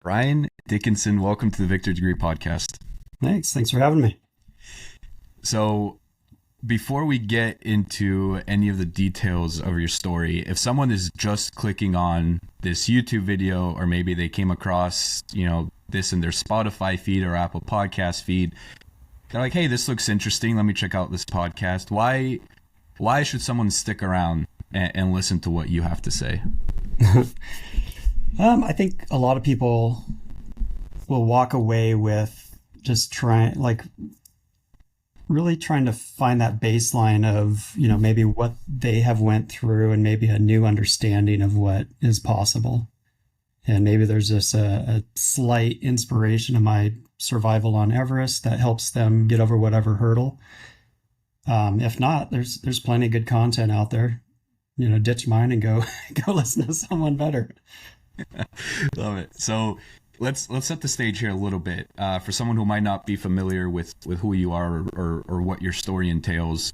Ryan Dickinson, welcome to the Victor Degree Podcast. Thanks for having me. So, before we get into any of the details of your story, if someone is just clicking on this YouTube video, or maybe they came across, this in their Spotify feed or Apple Podcast feed, they're like, "Hey, this looks interesting. Let me check out this podcast." Why should someone stick around and listen to what you have to say? I think a lot of people will walk away with just really trying to find that baseline of, maybe what they have went through and maybe a new understanding of what is possible. And maybe there's just a slight inspiration of my survival on Everest that helps them get over whatever hurdle. If not, there's plenty of good content out there. Ditch mine and go go listen to someone better. Love it. So let's set the stage here a little bit for someone who might not be familiar with who you are or what your story entails.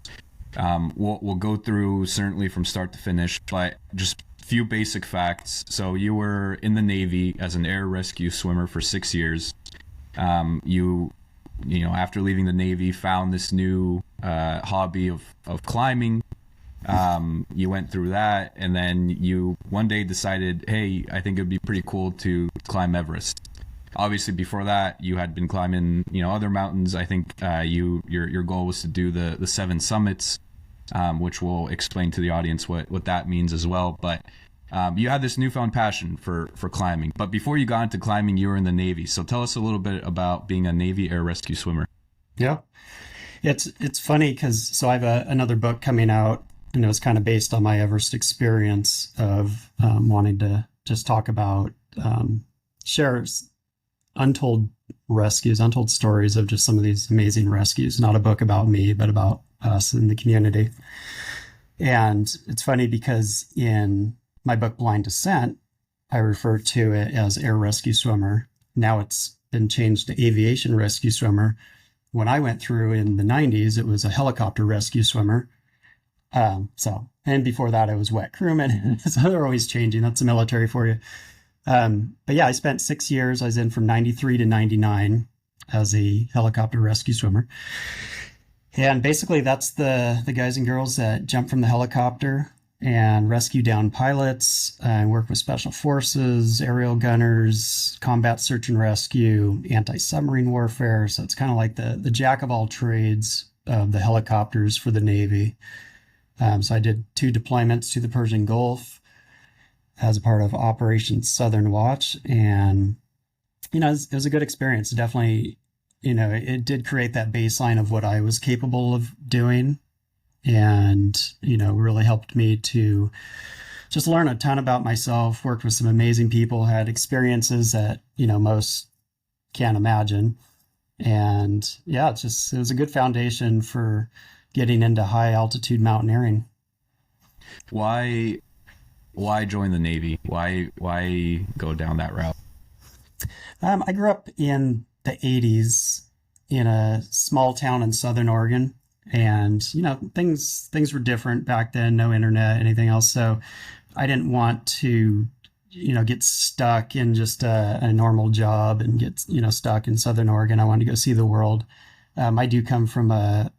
We'll go through certainly from start to finish, but just a few basic facts. So you were in the Navy as an air rescue swimmer for 6 years. After leaving the Navy, found this new hobby of climbing. You went through that, and then you one day decided, hey, I think it'd be pretty cool to climb Everest. Obviously, before that, you had been climbing, other mountains. I think your goal was to do the seven summits, which we'll explain to the audience what that means as well. But you had this newfound passion for climbing. But before you got into climbing, you were in the Navy. So tell us a little bit about being a Navy air rescue swimmer. Yeah, it's funny because I have another book coming out. It's kind of based on my Everest experience of wanting to just talk about, share untold rescues, untold stories of just some of these amazing rescues. Not a book about me, but about us in the community. And it's funny because in my book, Blind Ascent, I refer to it as air rescue swimmer. Now it's been changed to aviation rescue swimmer. When I went through in the 90s, it was a helicopter rescue swimmer. And before that, I was wet crewman. So they're always changing. That's the military for you. But yeah, I spent 6 years. I was in from 93 to 99 as a helicopter rescue swimmer. And basically that's the guys and girls that jump from the helicopter and rescue down pilots and work with special forces, aerial gunners, combat search and rescue, anti-submarine warfare. So it's kind of like the jack of all trades of the helicopters for the Navy. So I did 2 deployments to the Persian Gulf as a part of Operation Southern Watch. And, it was a good experience. Definitely, it did create that baseline of what I was capable of doing. And, really helped me to just learn a ton about myself, worked with some amazing people, had experiences that, most can't imagine. And yeah, it was a good foundation for getting into high altitude mountaineering. Why join the Navy? Why go down that route? I grew up in the 80s in a small town in Southern Oregon. And, things were different back then, no internet, anything else. So I didn't want to, get stuck in just a normal job and get, stuck in Southern Oregon. I wanted to go see the world. I do come from a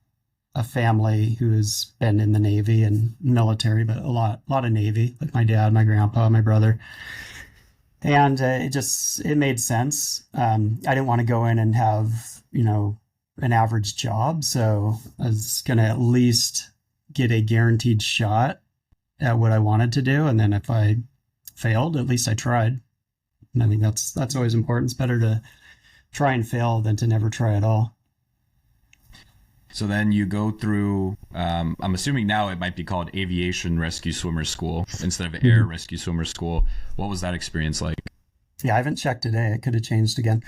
family who has been in the Navy and military, but a lot of Navy, like my dad, my grandpa, my brother. And it made sense. I didn't want to go in and have, an average job. So I was going to at least get a guaranteed shot at what I wanted to do. And then if I failed, at least I tried. And I think that's always important. It's better to try and fail than to never try at all. So then you go through, I'm assuming now it might be called Aviation Rescue Swimmer School instead of Air Rescue Swimmer School. What was that experience like? Yeah, I haven't checked today. It could have changed again.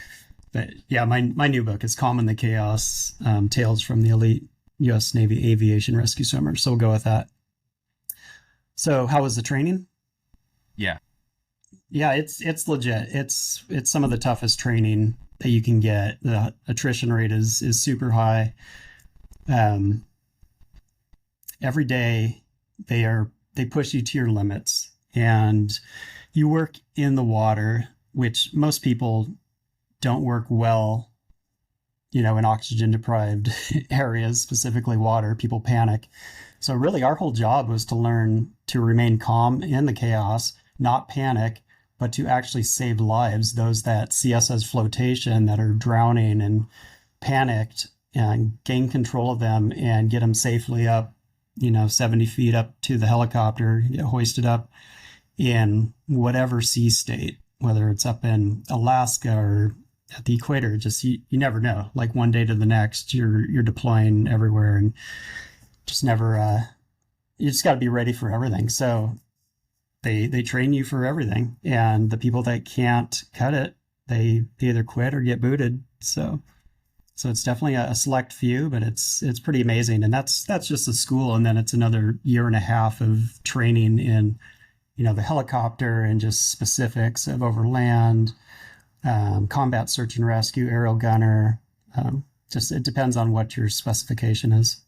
But yeah, my new book is Calm in the Chaos, Tales from the Elite U.S. Navy Aviation Rescue Swimmer. So we'll go with that. So how was the training? Yeah. Yeah, it's legit. It's some of the toughest training that you can get. The attrition rate is super high. Every day they push you to your limits, and you work in the water which most people don't work well, in oxygen deprived areas, specifically water. People panic. So really our whole job was to learn to remain calm in the chaos, not panic, but to actually save lives, those that see us as flotation, that are drowning and panicked, and gain control of them and get them safely up, 70 feet up to the helicopter, get hoisted up in whatever sea state, whether it's up in Alaska or at the equator. Just you never know. Like one day to the next, you're deploying everywhere, and just never. You just got to be ready for everything. So they train you for everything, and the people that can't cut it, they either quit or get booted. So it's definitely a select few, but it's pretty amazing. And that's just the school, and then it's another year and a half of training in the helicopter and just specifics of overland, combat search and rescue, aerial gunner. Just it depends on what your specification is.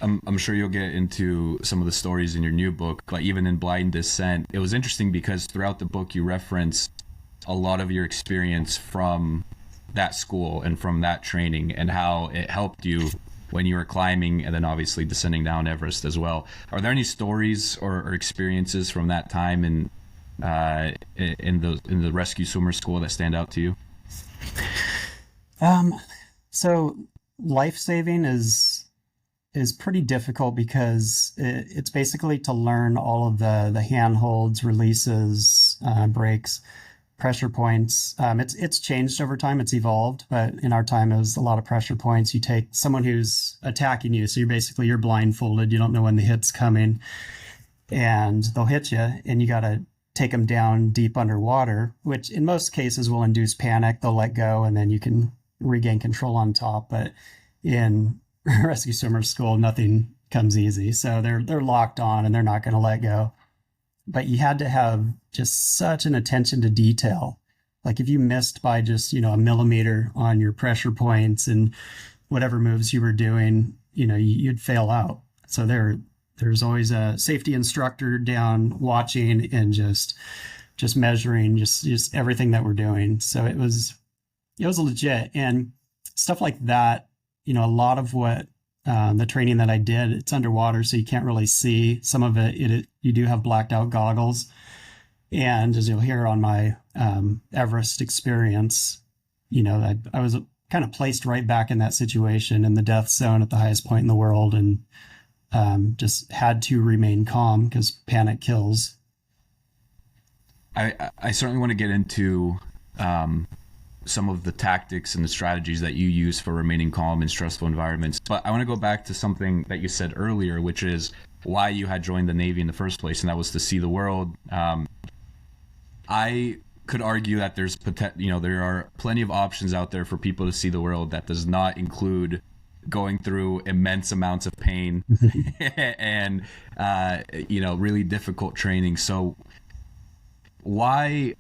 I'm sure you'll get into some of the stories in your new book, but even in Blind Descent, it was interesting because throughout the book you reference a lot of your experience from that school and from that training and how it helped you when you were climbing and then obviously descending down Everest as well. Are there any stories or experiences from that time in the rescue swimmer school that stand out to you? So life saving is pretty difficult because it's basically to learn all of the handholds, releases, brakes, pressure points. It's changed over time. It's evolved, but in our time, it was a lot of pressure points. You take someone who's attacking you, so you're blindfolded. You don't know when the hit's coming, and they'll hit you, and you got to take them down deep underwater, which in most cases will induce panic. They'll let go, and then you can regain control on top. But in rescue swimmer school, nothing comes easy. So they're locked on, and they're not going to let go. But you had to have just such an attention to detail. Like if you missed by just, a millimeter on your pressure points and whatever moves you were doing, you'd fail out. So there's always a safety instructor down watching and just measuring just everything that we're doing. So it was legit. And stuff like that, a lot of what the training that I did, it's underwater, so you can't really see some of it. You do have blacked out goggles. And as you'll hear on my Everest experience, I was kind of placed right back in that situation in the death zone at the highest point in the world, and just had to remain calm because panic kills. I certainly want to get into some of the tactics and the strategies that you use for remaining calm in stressful environments. But I want to go back to something that you said earlier, which is why you had joined the Navy in the first place, and that was to see the world. I could argue that there are plenty of options out there for people to see the world that does not include going through immense amounts of pain and really difficult training. So why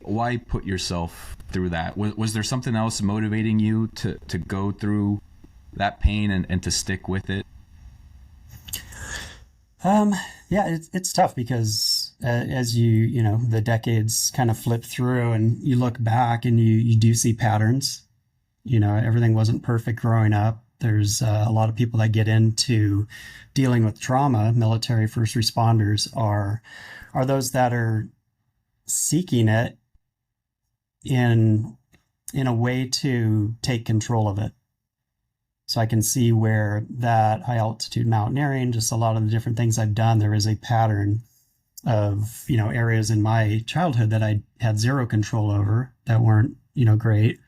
put yourself through that? Was there something else motivating you to go through that pain and to stick with it? Yeah, it's tough because as the decades kind of flip through and you look back and you do see patterns. Everything wasn't perfect growing up. There's a lot of people that get into dealing with trauma. Military first responders are those that are seeking it in a way to take control of it. So I can see where that high altitude mountaineering, just a lot of the different things I've done, there is a pattern of, areas in my childhood that I had zero control over that weren't, great,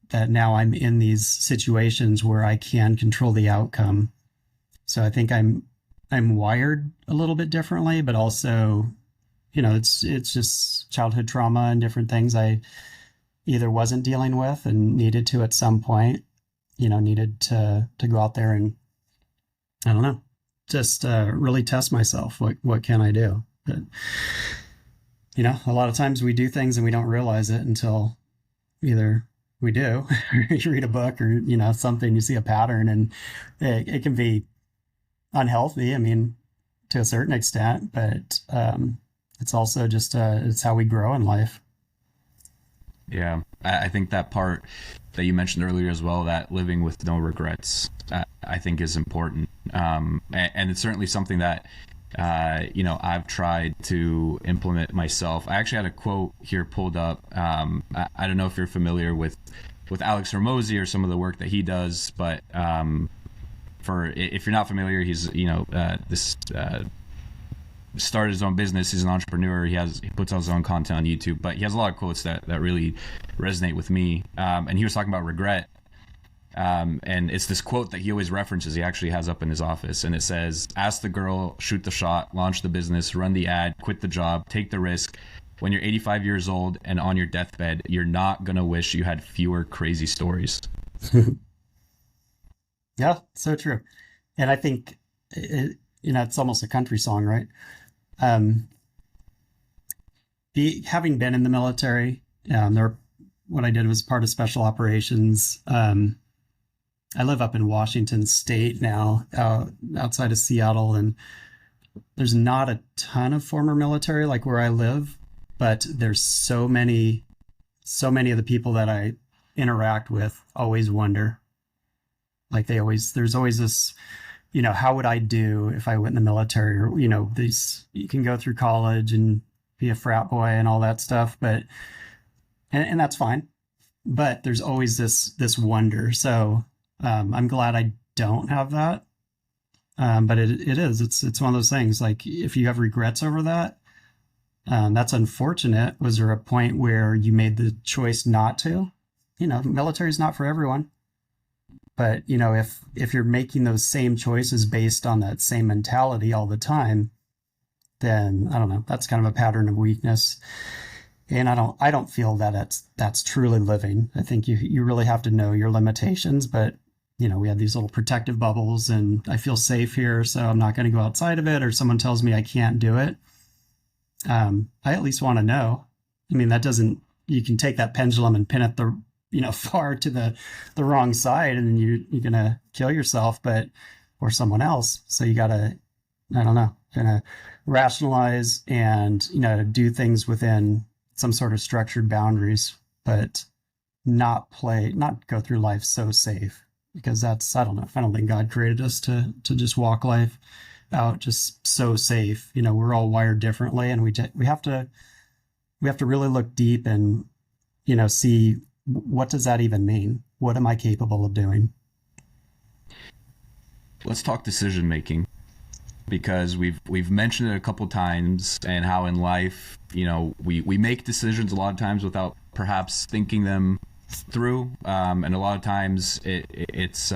that now I'm in these situations where I can control the outcome. So I think I'm wired a little bit differently, but also, it's just childhood trauma and different things I either wasn't dealing with and needed to at some point, needed to go out there and, I don't know, just really test myself. What can I do? But, a lot of times we do things and we don't realize it until either we do, or you read a book or, something, you see a pattern, and it can be unhealthy. I mean, to a certain extent, but it's also just, it's how we grow in life. Yeah, I think that part that you mentioned earlier as well, that living with no regrets, I think is important. And it's certainly something that, I've tried to implement myself. I actually had a quote here pulled up. I don't know if you're familiar with Alex Hormozy or some of the work that he does, but for if you're not familiar, he's this started his own business. He's an entrepreneur. He puts out his own content on YouTube, but he has a lot of quotes that really resonate with me. And he was talking about regret. And it's this quote that he always references. He actually has up in his office, and it says, "Ask the girl, shoot the shot, launch the business, run the ad, quit the job, take the risk. When you're 85 years old and on your deathbed, you're not gonna wish you had fewer crazy stories." Yeah, so true. And I think it's almost a country song, right? Um, having been in the military, what I did was part of special operations. I live up in Washington State now, outside of Seattle, and there's not a ton of former military like where I live, but there's so many of the people that I interact with always wonder. Like there's always this, how would I do if I went in the military? Or, you can go through college and be a frat boy and all that stuff, but, and that's fine. But there's always this wonder. So, I'm glad I don't have that. But it's one of those things. Like if you have regrets over that, that's unfortunate. Was there a point where you made the choice not to? Military is not for everyone. But if you're making those same choices based on that same mentality all the time, then I don't know. That's kind of a pattern of weakness, and I don't feel that that's truly living. I think you really have to know your limitations. But we have these little protective bubbles, and I feel safe here, so I'm not going to go outside of it. Or someone tells me I can't do it. I at least want to know. I mean, that doesn't. You can take that pendulum and pin it far to the wrong side, and you're gonna kill yourself, or someone else. So you gotta, I don't know, kind of rationalize and do things within some sort of structured boundaries, but not go through life so safe, because I don't know. I don't think God created us to just walk life out just so safe. We're all wired differently, and we have to really look deep and see, what does that even mean? What am I capable of doing? Let's talk decision making, because we've mentioned it a couple times, and how in life, we make decisions a lot of times without perhaps thinking them through, and a lot of times it's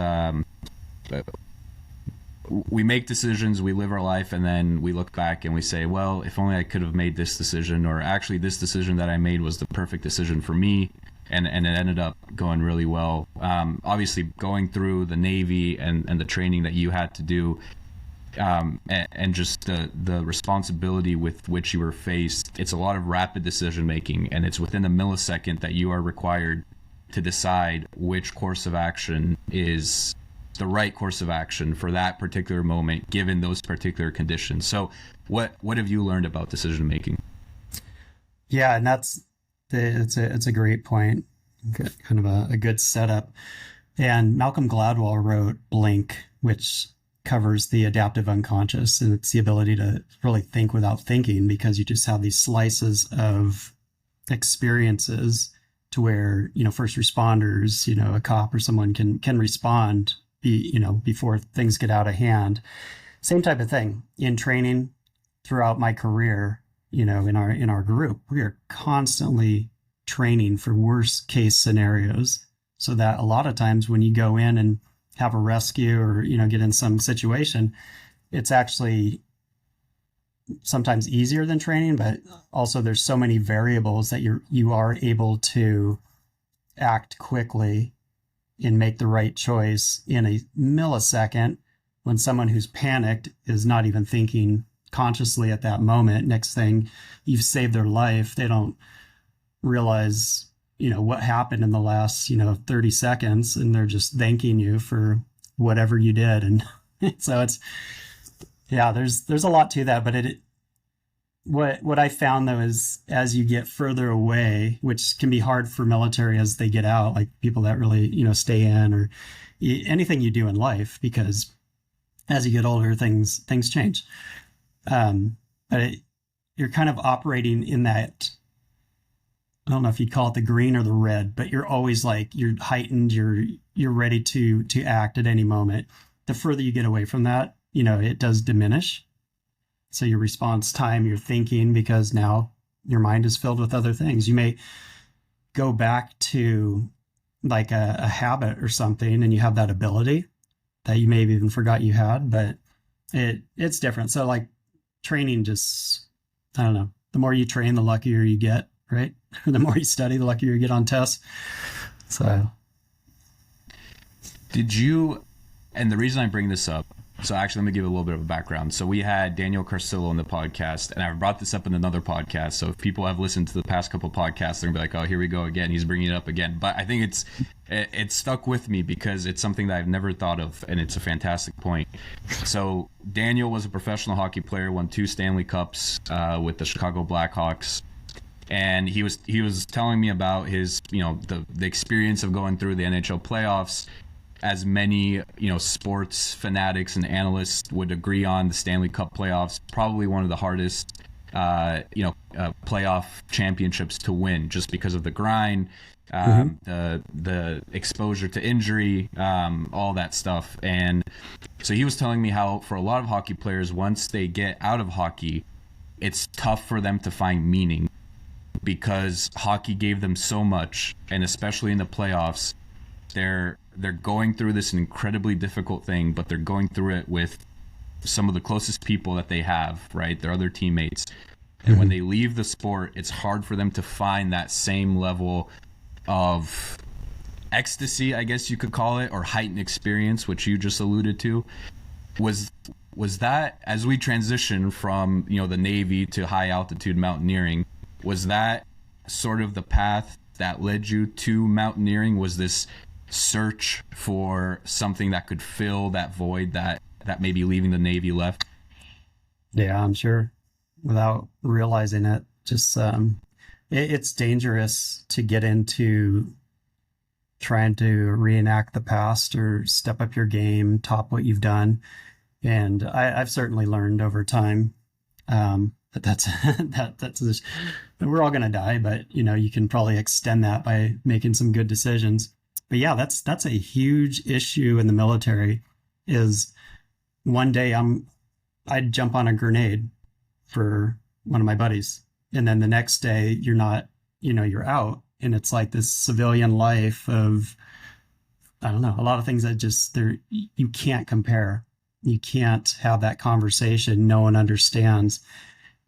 we make decisions, we live our life, and then we look back and we say, well, if only I could have made this decision, or actually this decision that I made was the perfect decision for me, and it ended up going really well. Obviously, going through the Navy and the training that you had to do, and just the responsibility with which you were faced, it's a lot of rapid decision making, and it's within a millisecond that you are required to decide which course of action is the right course of action for that particular moment, given those particular conditions. So what have you learned about decision making? Yeah, and it's a great point. Kind of a good setup. And Malcolm Gladwell wrote Blink, which covers the adaptive unconscious, and it's the ability to really think without thinking, because you just have these slices of experiences to where first responders, a cop or someone can respond before things get out of hand. Same type of thing in training throughout my career. In our group, we are constantly training for worst case scenarios, so that a lot of times when you go in and have a rescue, or get in some situation, it's actually sometimes easier than training, but also there's so many variables that you are able to act quickly and make the right choice in a millisecond, when someone who's panicked is not even thinking consciously at that moment. Next thing, you've saved their life. They don't realize what happened in the last 30 seconds, and they're just thanking you for whatever you did. And so there's a lot to that, but what I found though is as you get further away, which can be hard for military as they get out, like people that really, stay in or anything you do in life, because as you get older, things change. But you're kind of operating in that. I don't know if you'd call it the green or the red, but you're always like you're heightened. You're ready to act at any moment. The further you get away from that, it does diminish. So your response time, your thinking, because now your mind is filled with other things. You may go back to like a habit or something, and you have that ability that you maybe even forgot you had, but it's different. So like training, just I don't know. The more you train, the luckier you get, right? The more you study, the luckier you get on tests. So Did you, and the reason I bring this up, so actually let me give a little bit of a background. So we had Daniel Carcillo on the podcast, and I brought this up in another podcast. So if people have listened to the past couple podcasts, they're gonna be like, oh, here we go again. He's bringing it up again. But I think it's stuck with me because it's something that I've never thought of, and it's a fantastic point. So Daniel was a professional hockey player, won 2 Stanley Cups with the Chicago Blackhawks. And he was telling me about his, the experience of going through the NHL playoffs. As many, sports fanatics and analysts would agree on, the Stanley Cup playoffs, probably one of the hardest, playoff championships to win, just because of the grind, the exposure to injury, all that stuff. And so he was telling me how for a lot of hockey players, once they get out of hockey, it's tough for them to find meaning because hockey gave them so much, and especially in the playoffs, they're going through this incredibly difficult thing, but they're going through it with some of the closest people that they have, right? Their other teammates. And when they leave the sport, it's hard for them to find that same level of ecstasy, I guess you could call it, or heightened experience, which you just alluded to. Was that, as we transition from, the Navy to high altitude mountaineering, was that sort of the path that led you to mountaineering? Was this search for something that could fill that void that maybe leaving the Navy left? Yeah, I'm sure. Without realizing it, just it's dangerous to get into trying to reenact the past or step up your game, top what you've done. And I've certainly learned over time that that's just, we're all going to die, but you can probably extend that by making some good decisions. But yeah, that's a huge issue in the military. Is one day I'd jump on a grenade for one of my buddies, and then the next day you're not, you're out, and it's like this civilian life of, I don't know, a lot of things that just you can't compare. You can't have that conversation. No one understands.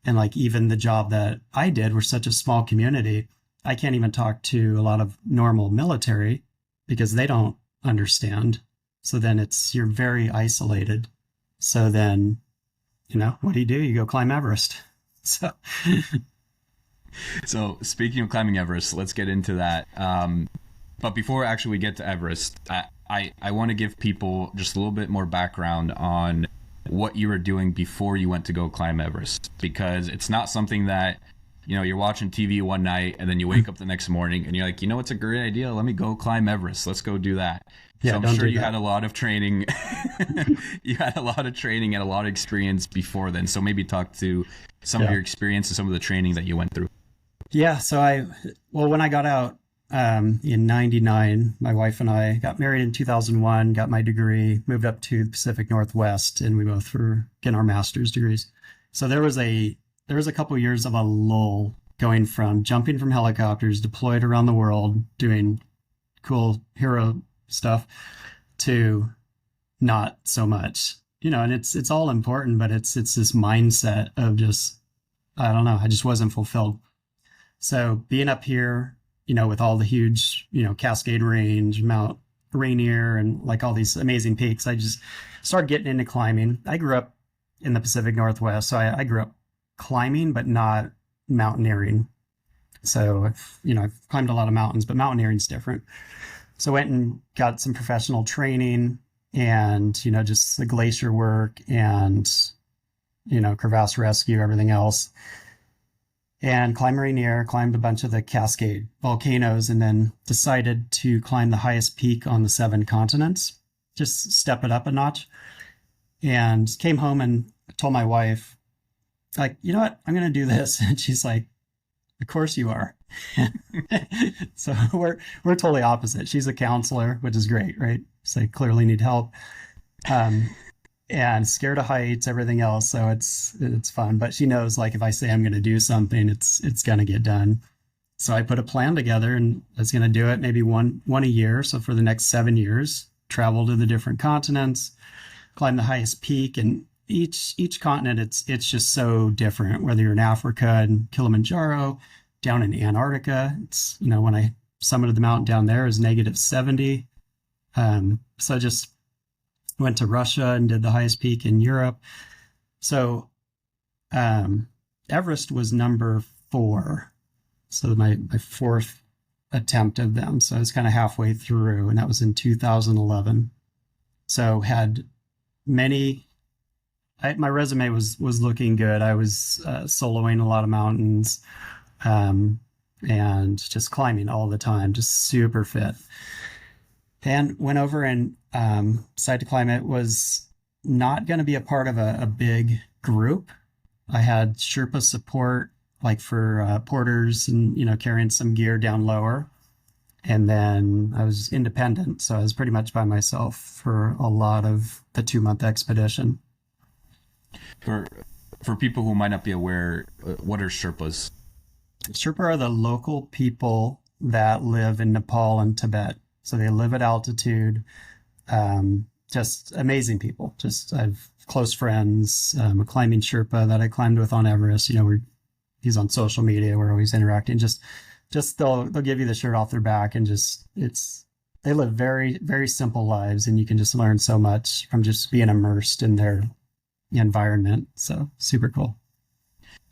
And like even the job that I did, we're such a small community. I can't even talk to a lot of normal military because they don't understand. So then you're very isolated. So then, what do? You go climb Everest. So speaking of climbing Everest, let's get into that. But before actually we get to Everest, I want to give people just a little bit more background on what you were doing before you went to go climb Everest, because it's not something that, you're watching TV one night and then you wake up the next morning and you're like, it's a great idea. Let me go climb Everest. Let's go do that. Yeah, so I'm sure you had a lot of training. You had a lot of training and a lot of experience before then. So maybe talk to some of your experience and some of the training that you went through. Yeah. So when I got out in 99, my wife and I got married in 2001, got my degree, moved up to the Pacific Northwest, and we both were getting our master's degrees. So there was a couple of years of a lull, going from jumping from helicopters deployed around the world doing cool hero stuff to not so much, and it's all important, but it's this mindset of just, I don't know, I just wasn't fulfilled. So being up here, with all the huge, Cascade Range, Mount Rainier, and like all these amazing peaks, I just started getting into climbing. I grew up in the Pacific Northwest, so I grew up climbing, but not mountaineering. So, I've climbed a lot of mountains, but mountaineering's different. So I went and got some professional training and, just the glacier work and, crevasse rescue, everything else. and climbed Rainier, climbed a bunch of the Cascade volcanoes, and then decided to climb the highest peak on the 7 continents, just step it up a notch. And came home and told my wife, like, you know what, I'm going to do this. And she's like, of course you are. So we're totally opposite. She's a counselor, which is great, right? So I clearly need help. Um, and scared of heights, everything else. So it's fun. But she knows, like, if I say I'm going to do something, it's going to get done. So I put a plan together and I was going to do it maybe one a year. So for the next 7 years, travel to the different continents, climb the highest peak, and each continent, it's just so different. Whether you're in Africa and Kilimanjaro, down in Antarctica, it's, when I summited the mountain down there, is -70. So I just went to Russia and did the highest peak in Europe. So Everest was number 4. So my 4th attempt of them. So I was kind of halfway through, and that was in 2011. So had many, my resume was looking good. I was soloing a lot of mountains, and just climbing all the time, just super fit. And went over and decided to climb. It was not going to be a part of a big group. I had Sherpa support, like for porters and, carrying some gear down lower. And then I was independent. So I was pretty much by myself for a lot of the 2-month expedition. For people who might not be aware, what are Sherpas? Sherpa are the local people that live in Nepal and Tibet. So they live at altitude. Just amazing people. Just I've close friends. A climbing Sherpa that I climbed with on Everest. He's on social media. We're always interacting. Just they'll give you the shirt off their back, and they live very, very simple lives, and you can just learn so much from just being immersed in their environment. So super cool.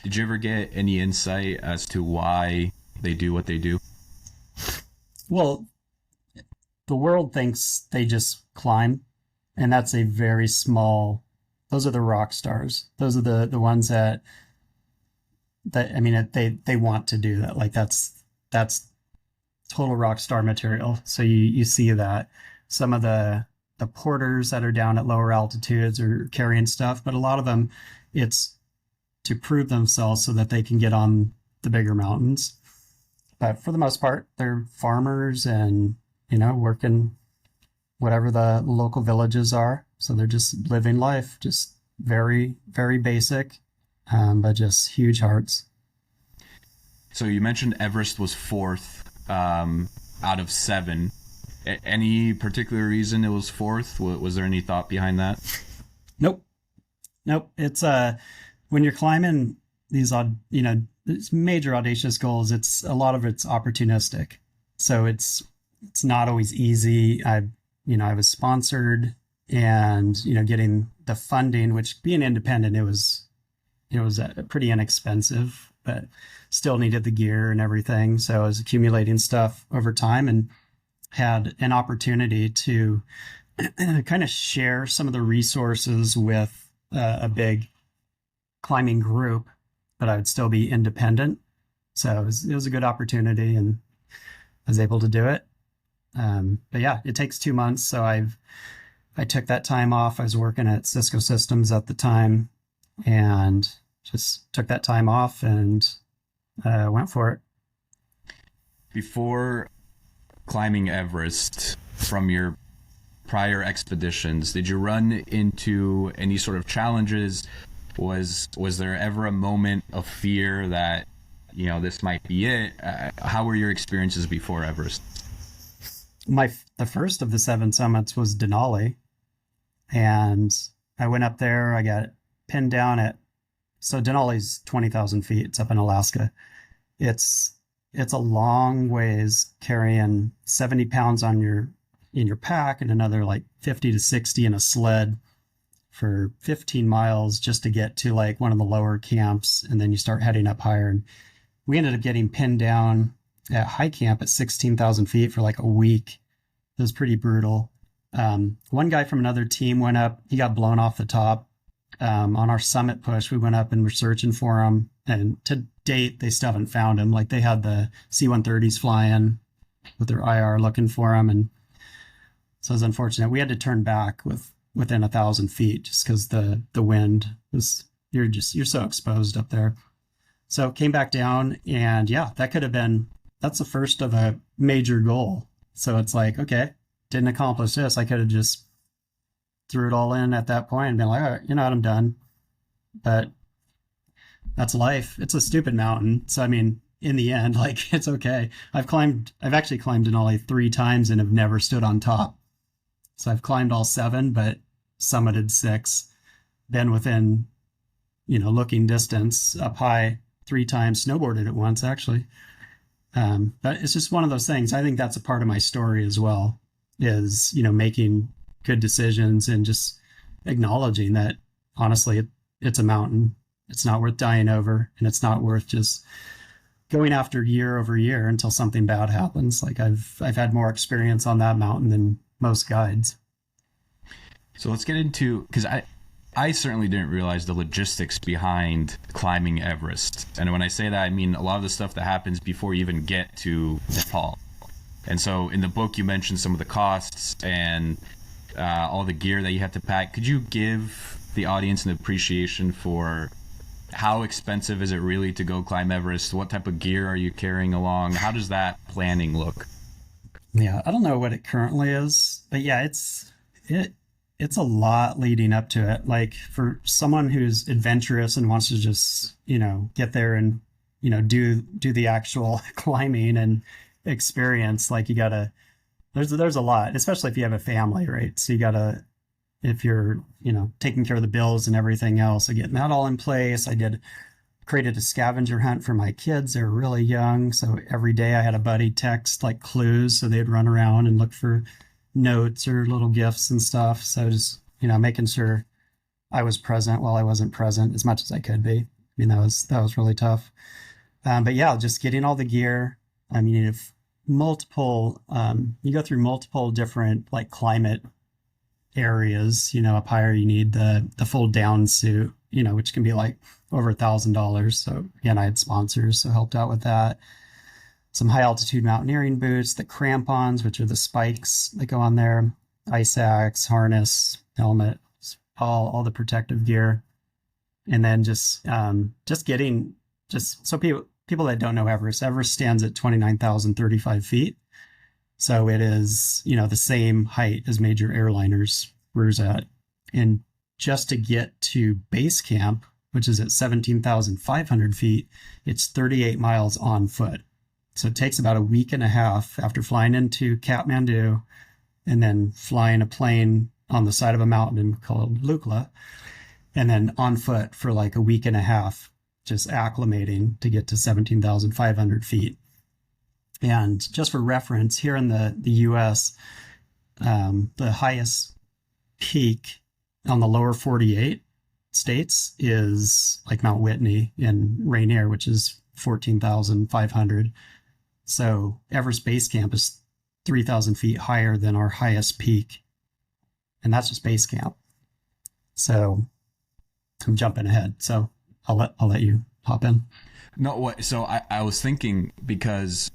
Did you ever get any insight as to why they do what they do? Well, the world thinks they just climb, and that's a very small. Those are the rock stars. Those are the ones that they want to do that. Like that's total rock star material. So you see that some of the porters that are down at lower altitudes are carrying stuff, but a lot of them, it's to prove themselves so that they can get on the bigger mountains. But for the most part, they're farmers and, working whatever the local villages are. So they're just living life, just very, very basic, but just huge hearts. So you mentioned Everest was 4th out of 7. Any particular reason it was 4th? Was there any thought behind that? Nope. It's when you're climbing these major audacious goals, it's a lot of it's opportunistic. So it's not always easy. I was sponsored, and getting the funding, which being independent, it was pretty inexpensive, but still needed the gear and everything. So I was accumulating stuff over time and had an opportunity to kind of share some of the resources with a big climbing group, but I would still be independent. So it was a good opportunity, and I was able to do it. But yeah, it takes 2 months. So I took that time off. I was working at Cisco Systems at the time, and just took that time off and went for it. Before climbing Everest, from your prior expeditions, did you run into any sort of challenges? Was there ever a moment of fear that, this might be it? How were your experiences before Everest? The first of the 7 summits was Denali, and I went up there. I got pinned down so Denali's 20,000 feet. It's up in Alaska. It's a long ways, carrying 70 pounds in your pack and another like 50 to 60 in a sled for 15 miles just to get to like one of the lower camps. And then you start heading up higher. And we ended up getting pinned down at high camp at 16,000 feet for like a week. It was pretty brutal. One guy from another team went up. He got blown off the top. On our summit push, we went up and were searching for him. And to date, they still haven't found him. Like they had the C-130s flying with their IR looking for him. And so it was unfortunate. We had to turn back within 1,000 feet just because the wind was, you're so exposed up there. So came back down, and yeah, that's the first of a major goal. So it's like, okay, didn't accomplish this. I could have just threw it all in at that point and been like, all right, you know what, I'm done. But that's life. It's a stupid mountain. So, I mean, in the end, like, it's okay. I've actually climbed Denali 3 times and have never stood on top. So I've climbed all 7, but summited 6, been within, looking distance up high 3 times, snowboarded it once, actually. But it's just one of those things. I think that's a part of my story as well, is, making good decisions and just acknowledging that, honestly, it's a mountain. It's not worth dying over, and it's not worth just going after year over year until something bad happens. Like I've had more experience on that mountain than most guides. So let's get into, because I certainly didn't realize the logistics behind climbing Everest. And when I say that, I mean a lot of the stuff that happens before you even get to Nepal. And so in the book, you mentioned some of the costs and all the gear that you had to pack. Could you give the audience an appreciation for how expensive is it really to go climb Everest? What type of gear are you carrying along? How does that planning look? Yeah, I don't know what it currently is, but yeah, it's a lot leading up to it. Like for someone who's adventurous and wants to just, get there and, do the actual climbing and experience, like there's a lot, especially if you have a family, right? So you gotta, if you're, taking care of the bills and everything else, so getting that all in place. Created a scavenger hunt for my kids. They were really young. So every day I had a buddy text like clues. So they'd run around and look for notes or little gifts and stuff. So just, making sure I was present while I wasn't present as much as I could be. I mean, that was really tough. But yeah, just getting all the gear. I mean, if you go through multiple different like climate areas, up higher, you need the full down suit, which can be like over $1,000. So again, I had sponsors, so helped out with that. Some high altitude mountaineering boots, the crampons, which are the spikes that go on there, ice axe, harness, helmet, all the protective gear. And then just getting, just so people that don't know Everest stands at 29,035 feet. So it is, the same height as major airliners cruise at. And just to get to base camp, which is at 17,500 feet, it's 38 miles on foot. So it takes about a week and a half after flying into Kathmandu and then flying a plane on the side of a mountain called Lukla, and then on foot for like a week and a half, just acclimating to get to 17,500 feet. And just for reference, here in the US, the highest peak on the lower 48 states is like Mount Whitney in Rainier, which is 14,500. So Everest Base Camp is 3,000 feet higher than our highest peak. And that's just base camp. So I'm jumping ahead. So I'll let you hop in. No, what? So I was thinking, because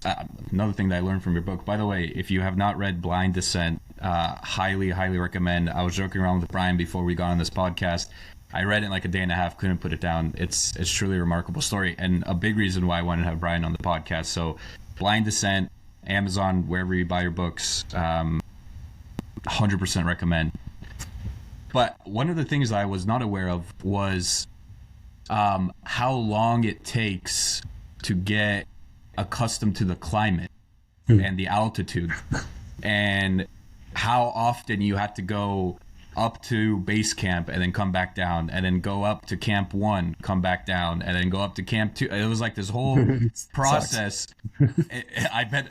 another thing that I learned from your book, by the way, if you have not read Blind Descent, highly recommend. I was joking around with Brian before we got on this podcast. I read it in like a day and a half, couldn't put it down. It's truly a remarkable story, and a big reason why I wanted to have Brian on the podcast. So Blind Descent, Amazon, wherever you buy your books, 100% recommend. But one of the things that I was not aware of was how long it takes to get accustomed to the climate and the altitude, and how often you have to go up to base camp and then come back down, and then go up to camp 1, come back down, and then go up to camp 2. It was like this whole process. I bet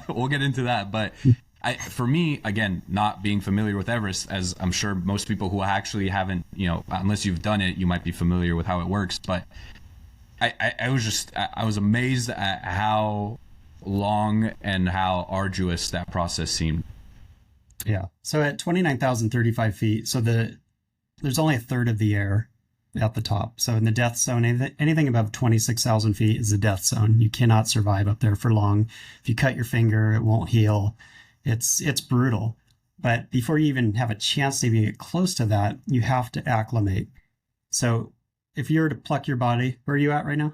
we'll get into that, but for me, again, not being familiar with Everest, as I'm sure most people who actually haven't, unless you've done it, you might be familiar with how it works. But I was amazed at how long and how arduous that process seemed. Yeah. So at 29,035 feet, so there's only a third of the air. at the top. So in the death zone, anything above 26,000 feet is the death zone. You cannot survive up there for long. If you cut your finger, it won't heal. It's brutal. But before you even have a chance to even get close to that, you have to acclimate. So if you were to pluck your body, where are you at right now?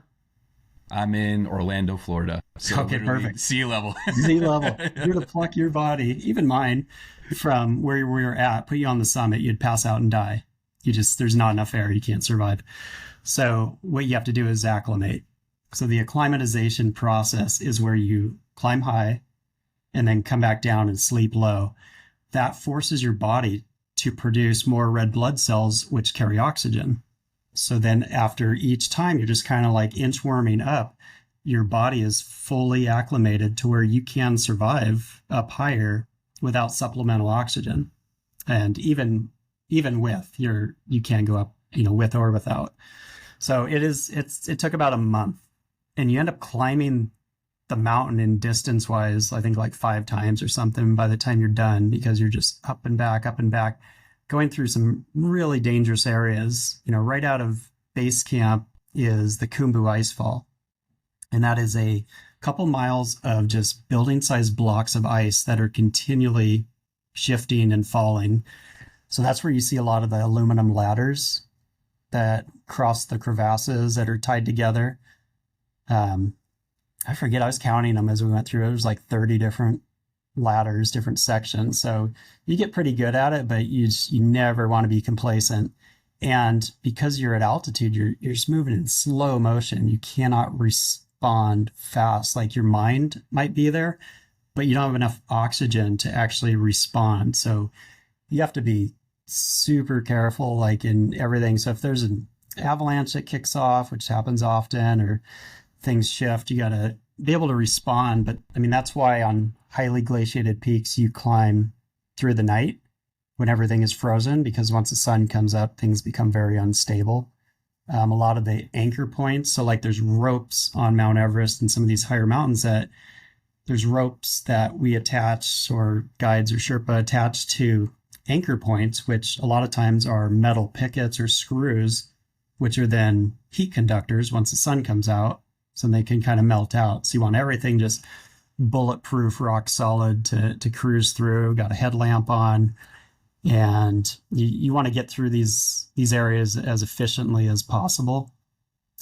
I'm in Orlando, Florida. So Okay, perfect. Sea level. Sea level. If you were to pluck your body, even mine, from where we were at, put you on the summit, you'd pass out and die. There's not enough air, you can't survive. So what you have to do is acclimate. So the acclimatization process is where you climb high and then come back down and sleep low. That forces your body to produce more red blood cells, which carry oxygen. So then after each time, you're just kind of like inchworming up. Your body is fully acclimated to where you can survive up higher without supplemental oxygen. And even with you can go up, with or without. So it took about a month, and you end up climbing the mountain in distance wise, I think like 5 times or something by the time you're done, because you're just up and back, going through some really dangerous areas. Right out of base camp is the Khumbu Icefall. And that is a couple miles of just building sized blocks of ice that are continually shifting and falling. So that's where you see a lot of the aluminum ladders that cross the crevasses that are tied together. I forget, I was counting them as we went through. It was like 30 different ladders, different sections. So you get pretty good at it, but you never want to be complacent. And because you're at altitude, you're just moving in slow motion. You cannot respond fast. Like your mind might be there, but you don't have enough oxygen to actually respond. So you have to be super careful, like in everything. So if there's an avalanche that kicks off, which happens often, or things shift, you got to be able to respond. But I mean, that's why on highly glaciated peaks, you climb through the night when everything is frozen, because once the sun comes up, things become very unstable. A lot of the anchor points, so like there's ropes on Mount Everest and some of these higher mountains that there's ropes that we attach, or guides or Sherpa attach to anchor points, which a lot of times are metal pickets or screws, which are then heat conductors once the sun comes out, so they can kind of melt out. So you want everything just bulletproof, rock solid to cruise through. Got a headlamp on, and you want to get through these areas as efficiently as possible,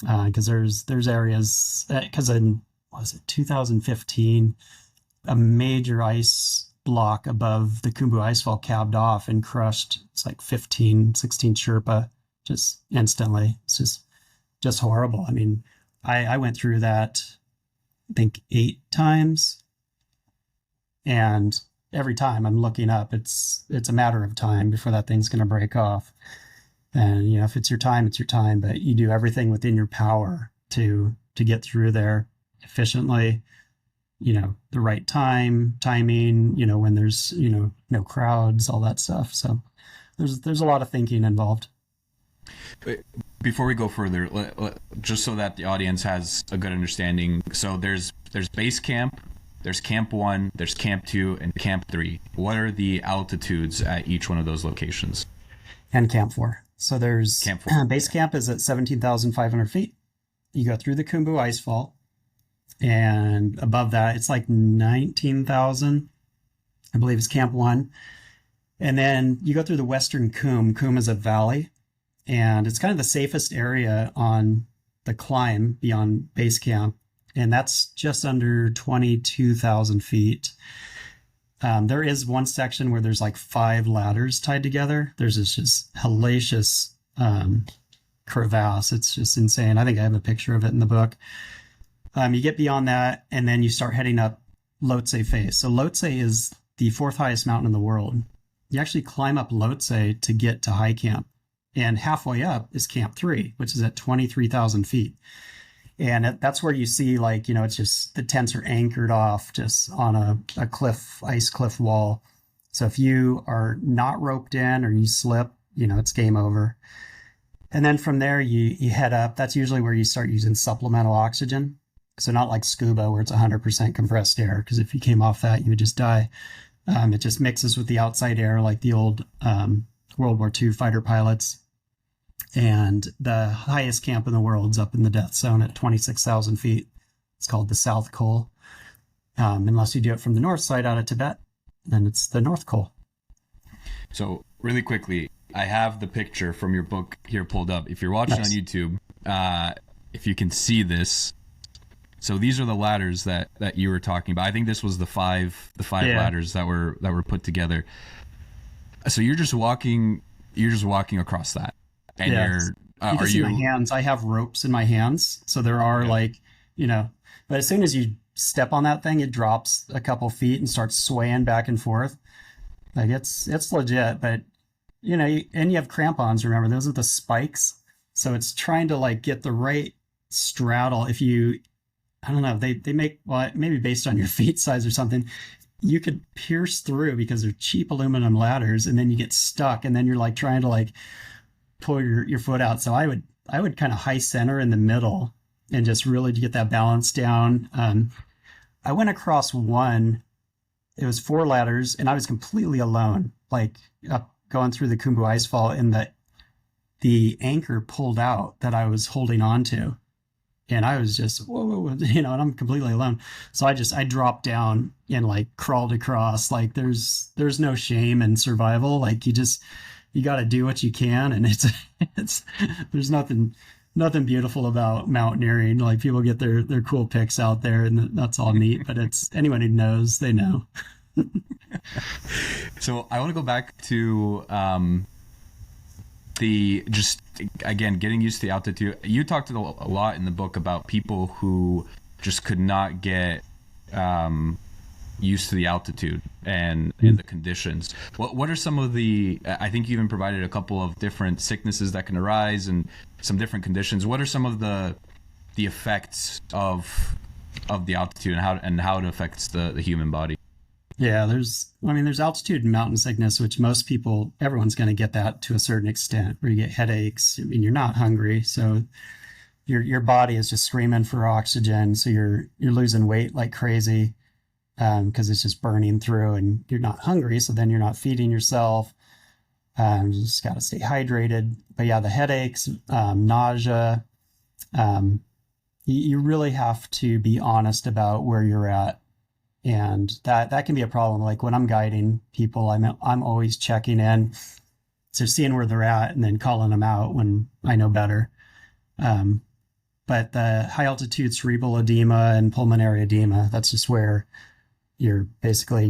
because there's areas, because in 2015, a major ice block above the Khumbu Icefall cabbed off and crushed. It's like 16 Sherpa just instantly. It's just horrible. I mean, I went through that, I think 8 times, and every time I'm looking up, it's a matter of time before that thing's going to break off. And if it's your time, it's your time, but you do everything within your power to get through there efficiently. The right timing, when there's, no crowds, all that stuff. So there's a lot of thinking involved. Before we go further, just so that the audience has a good understanding, so there's base camp, there's camp 1, there's camp 2, and camp 3. What are the altitudes at each one of those locations? And camp 4. So there's camp 4. Base camp is at 17,500 feet. You go through the Khumbu Icefall, and above that, it's like 19,000, I believe, is camp 1. And then you go through the western Khum. Khum is a valley, and it's kind of the safest area on the climb beyond base camp. And that's just under 22,000 feet. There is one section where there's like 5 ladders tied together. There's this just hellacious crevasse. It's just insane. I think I have a picture of it in the book. You get beyond that, and then you start heading up Lhotse face. So Lhotse is the 4th highest mountain in the world. You actually climb up Lhotse to get to high camp. And halfway up is camp 3, which is at 23,000 feet. And that's where you see, like, it's just the tents are anchored off just on a cliff, ice cliff wall. So if you are not roped in or you slip, it's game over. And then from there, you head up. That's usually where you start using supplemental oxygen. So not like scuba where it's 100% compressed air, because if you came off that, you would just die. It just mixes with the outside air like the old World War II fighter pilots. And the highest camp in the world's up in the death zone at 26,000 feet. It's called the South Col. Unless you do it from the north side out of Tibet, then it's the North Col. So really quickly, I have the picture from your book here pulled up. If you're watching Nice. on YouTube, if you can see this, so these are the ladders that you were talking about. I think this was the five Yeah. ladders that were put together. So you're just walking across that, and Yeah. you're You can are see my you hands. I have ropes in my hands. So there are okay? like, but as soon as you step on that thing, it drops a couple feet and starts swaying back and forth. Like it's legit, but and you have crampons, remember, those are the spikes. So it's trying to like get the right straddle. If you, I don't know, they make, well, maybe based on your feet size or something, you could pierce through because they're cheap aluminum ladders, and then you get stuck, and then you're like trying to like pull your foot out. So I would kind of high center in the middle and just really to get that balance down. I went across one. It was four ladders, and I was completely alone, like up going through the Khumbu Icefall, and the anchor pulled out that I was holding on to, and I was just whoa, whoa, whoa, and I'm completely alone. So I dropped down and like crawled across. Like there's no shame in survival. Like you got to do what you can, and it's there's nothing beautiful about mountaineering. Like people get their cool pics out there, and that's all neat. But it's anyone who knows, they know. So I want to go back to the just again getting used to the altitude. You talked a lot in the book about people who just could not get used to the altitude and the conditions. What are some of the? I think you even provided a couple of different sicknesses that can arise and some different conditions. What are some of the effects of the altitude and how it affects the human body? Yeah, there's altitude and mountain sickness, which everyone's going to get that to a certain extent, where you get headaches. I mean, you're not hungry, so your body is just screaming for oxygen. So you're losing weight like crazy, because it's just burning through, and you're not hungry, so then you're not feeding yourself. You just got to stay hydrated. But yeah, the headaches, nausea, you really have to be honest about where you're at, and that can be a problem. Like when I'm guiding people, I'm always checking in, so seeing where they're at and then calling them out when I know better. Um, but the high altitude cerebral edema and pulmonary edema, that's just where you're basically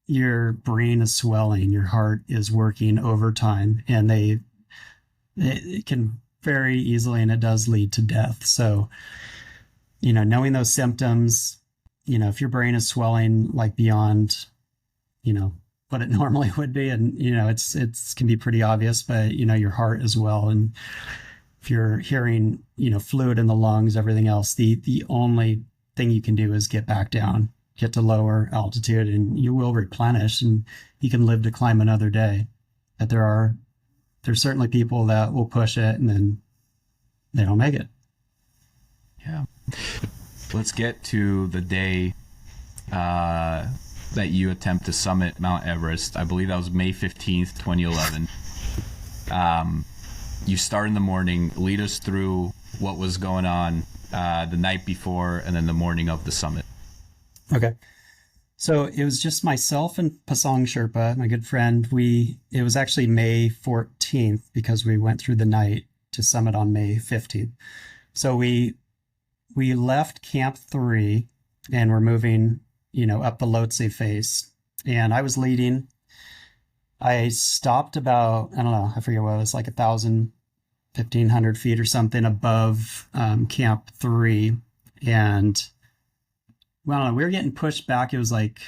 your brain is swelling, your heart is working overtime, and it can very easily, and it does lead to death. So knowing those symptoms, if your brain is swelling like beyond what it normally would be, and it's can be pretty obvious, but your heart as well. And if you're hearing fluid in the lungs, everything else, the only thing you can do is get back down, get to lower altitude, and you will replenish, and you can live to climb another day. But there's certainly people that will push it and then they don't make it. Yeah. Let's get to the day that you attempt to summit Mount Everest. I believe that was May 15th, 2011. You start in the morning. Lead us through what was going on the night before and then the morning of the summit. Okay. So it was just myself and Pasong Sherpa, my good friend. It was actually May 14th because we went through the night to summit on May 15th. So we left Camp 3 and we're moving, up the Lhotse face. And I was leading. I stopped about, I don't know, I forget what it was, like 1,500 feet or something above Camp 3. And well, I don't know, we were getting pushed back. It was like,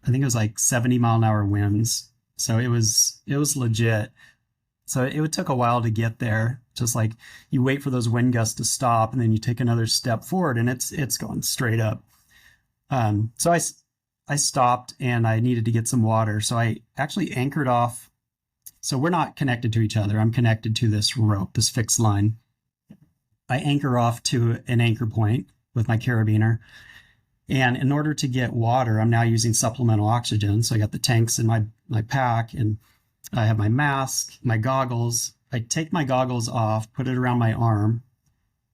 I think it was like 70-mile-an-hour winds. So it was legit. So it took a while to get there. Just like you wait for those wind gusts to stop, and then you take another step forward, and it's going straight up. So I stopped, and I needed to get some water. So I actually anchored off. So we're not connected to each other. I'm connected to this rope, this fixed line. I anchor off to an anchor point with my carabiner. And in order to get water, I'm now using supplemental oxygen. So I got the tanks in my pack, and I have my mask, my goggles, I take my goggles off, put it around my arm,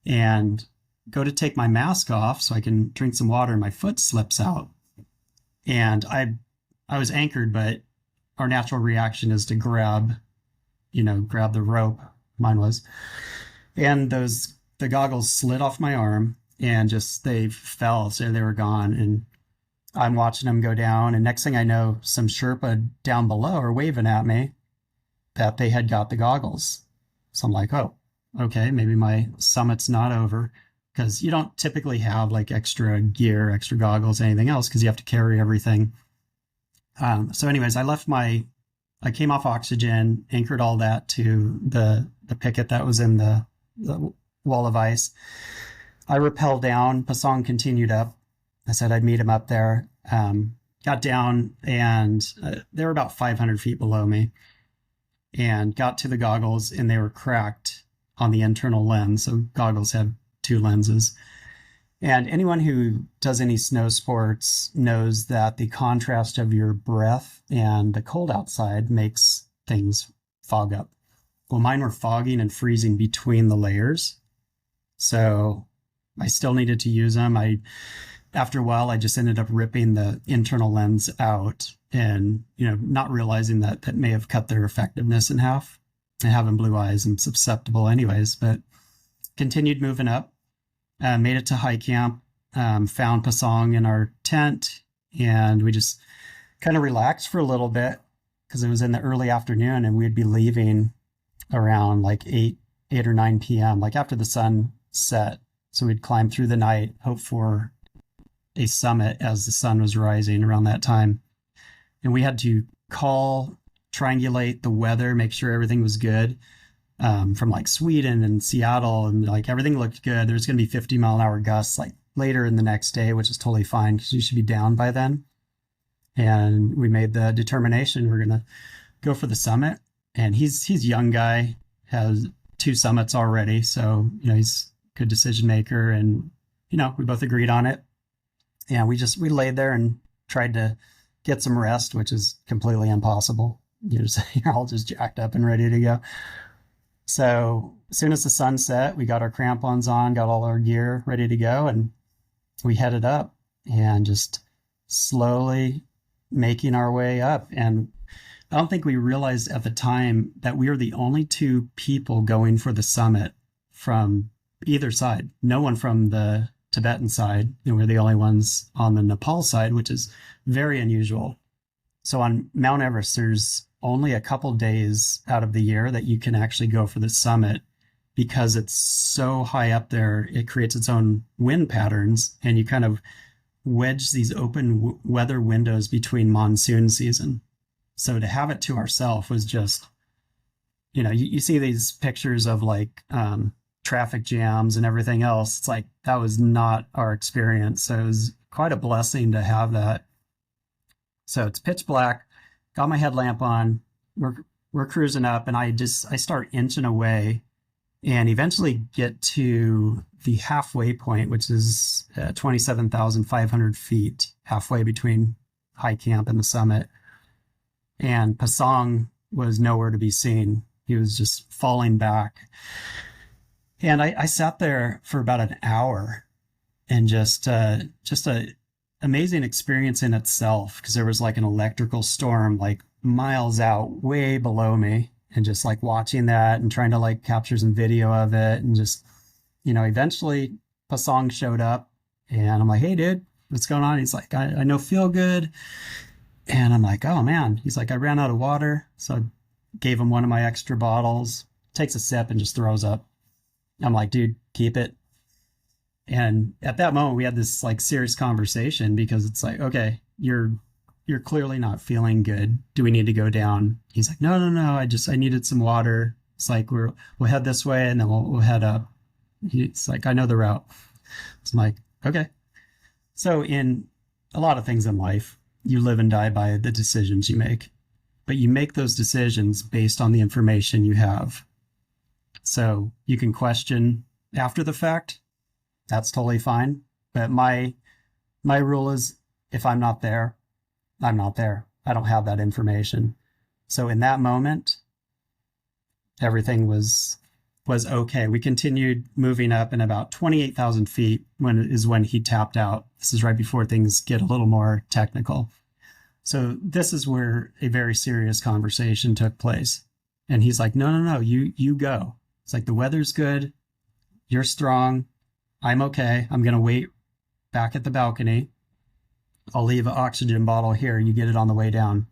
and go to take my mask off so I can drink some water, and my foot slips out. And I was anchored, but our natural reaction is to grab the rope. Mine was. And the goggles slid off my arm and just they fell, so they were gone. And I'm watching them go down, and next thing I know, some Sherpa down below are waving at me that they had got the goggles. So I'm like, oh, okay, maybe my summit's not over, because you don't typically have like extra gear, extra goggles, anything else, because you have to carry everything. So anyways, I came off oxygen, anchored all that to the picket that was in the wall of ice. I rappelled down. Pasong continued up. I said I'd meet him up there. Got down, and they were about 500 feet below me, and got to the goggles, and they were cracked on the internal lens. So goggles have two lenses. And anyone who does any snow sports knows that the contrast of your breath and the cold outside makes things fog up. Well, mine were fogging and freezing between the layers. So I still needed to use them. After a while, I just ended up ripping the internal lens out, and, not realizing that may have cut their effectiveness in half. And having blue eyes, I'm susceptible anyways, but continued moving up. Made it to high camp, found Pasong in our tent, and we just kind of relaxed for a little bit because it was in the early afternoon, and we'd be leaving around like 8 or 9 p.m., like after the sun set. So we'd climb through the night, hope for a summit as the sun was rising around that time. And we had to triangulate the weather, make sure everything was good. From like Sweden and Seattle, and like everything looked good. There's going to be 50-mile-an-hour gusts like later in the next day, which is totally fine because you should be down by then. And we made the determination we're going to go for the summit. And he's a young guy, has 2 summits already, so he's a good decision maker, and we both agreed on it. And we laid there and tried to get some rest, which is completely impossible. You're all just jacked up and ready to go. So as soon as the sun set, we got our crampons on, got all our gear ready to go, and we headed up and just slowly making our way up. And I don't think we realized at the time that we were the only 2 people going for the summit from either side. No one from the Tibetan side, and we're the only ones on the Nepal side, which is very unusual. So on Mount Everest, there's only a couple days out of the year that you can actually go for the summit, because it's so high up there. It creates its own wind patterns, and you kind of wedge these open weather windows between monsoon season. So to have it to ourselves was just, you see these pictures of like traffic jams and everything else. It's like that was not our experience. So it was quite a blessing to have that. So it's pitch black. Got my headlamp on. We're cruising up, and I start inching away, and eventually get to the halfway point, which is 27,500 feet, halfway between high camp and the summit. And Pasong was nowhere to be seen. He was just falling back. And I sat there for about an hour, and just a amazing experience in itself, because there was like an electrical storm like miles out way below me, and just like watching that and trying to like capture some video of it. And just eventually Pasong showed up, and I'm like, hey dude, what's going on? He's like, I know, feel good. And I'm like, oh man. He's like, I ran out of water, so I gave him one of my extra bottles. Takes a sip and just throws up. I'm like, dude, keep it. And at that moment, we had this like serious conversation, because it's like, okay, you're clearly not feeling good. Do we need to go down? He's like, no. I needed some water. It's like, we'll head this way, and then we'll head up. He's like, I know the route. So I'm like, okay. So in a lot of things in life, you live and die by the decisions you make, but you make those decisions based on the information you have. So you can question after the fact. That's totally fine. But my rule is, if I'm not there, I'm not there. I don't have that information. So in that moment, everything was okay. We continued moving up, and about 28,000 feet when he tapped out. This is right before things get a little more technical. So this is where a very serious conversation took place. And he's like, no, you go. It's like, the weather's good. You're strong. I'm okay. I'm going to wait back at the balcony. I'll leave an oxygen bottle here. You get it on the way down.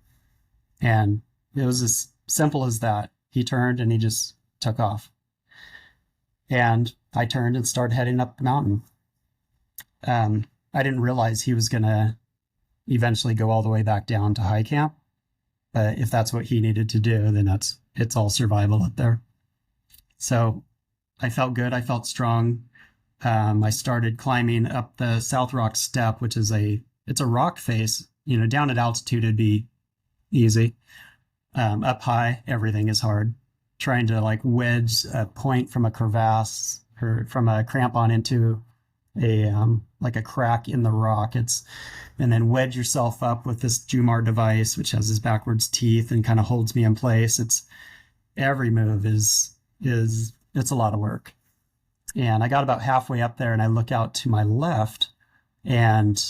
And it was as simple as that. He turned and he just took off. And I turned and started heading up the mountain. I didn't realize he was going to eventually go all the way back down to high camp. But if that's what he needed to do, then it's all survival up there. So I felt good. I felt strong. I started climbing up the South Rock Step, which is it's a rock face. Down at altitude, it'd be easy. Up high, everything is hard. Trying to like wedge a point from a crevasse or from a crampon into a like a crack in the rock. And then wedge yourself up with this Jumar device, which has his backwards teeth and kind of holds me in place. Every move it's a lot of work. And I got about halfway up there and I look out to my left and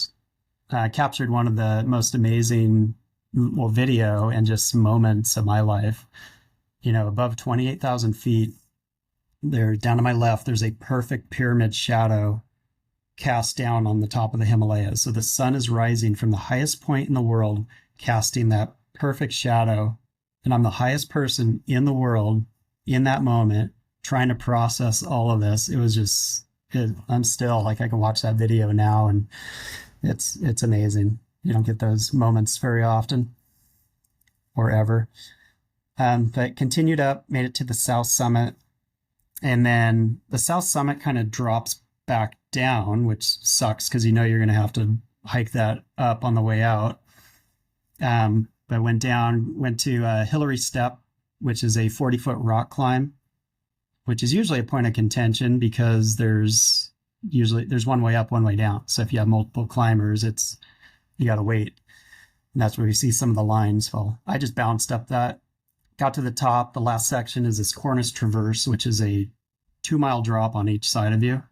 captured one of the most amazing video and just moments of my life. Above 28,000 feet, there down to my left, there's a perfect pyramid shadow cast down on the top of the Himalayas. So the sun is rising from the highest point in the world, casting that perfect shadow. And I'm the highest person in the world in that moment, trying to process all of this. It was just, I'm still like, I can watch that video now and it's amazing. You don't get those moments very often or ever. But continued up, made it to the South Summit. And then the South Summit kind of drops back down, which sucks because you're going to have to hike that up on the way out. But went to Hillary Step, which is a 40-foot rock climb, which is usually a point of contention because there's one way up, one way down. So if you have multiple climbers, you got to wait. And that's where you see some of the lines. Well, I just bounced up that. Got to the top. The last section is this Cornice Traverse, which is a 2-mile drop on each side of you.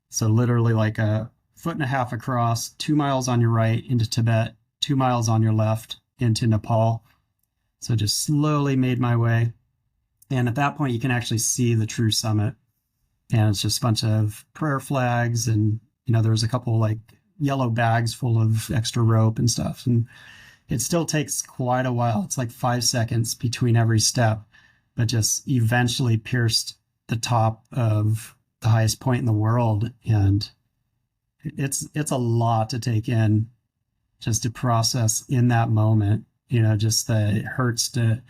So literally like a 1.5 feet across, 2 miles on your right into Tibet, 2 miles on your left into Nepal. So just slowly made my way. And at that point, you can actually see the true summit. And it's just a bunch of prayer flags. And, there was a couple like yellow bags full of extra rope and stuff. And it still takes quite a while. It's like 5 seconds between every step, but just eventually pierced the top of the highest point in the world. And it's a lot to take in just to process in that moment. Just that it hurts to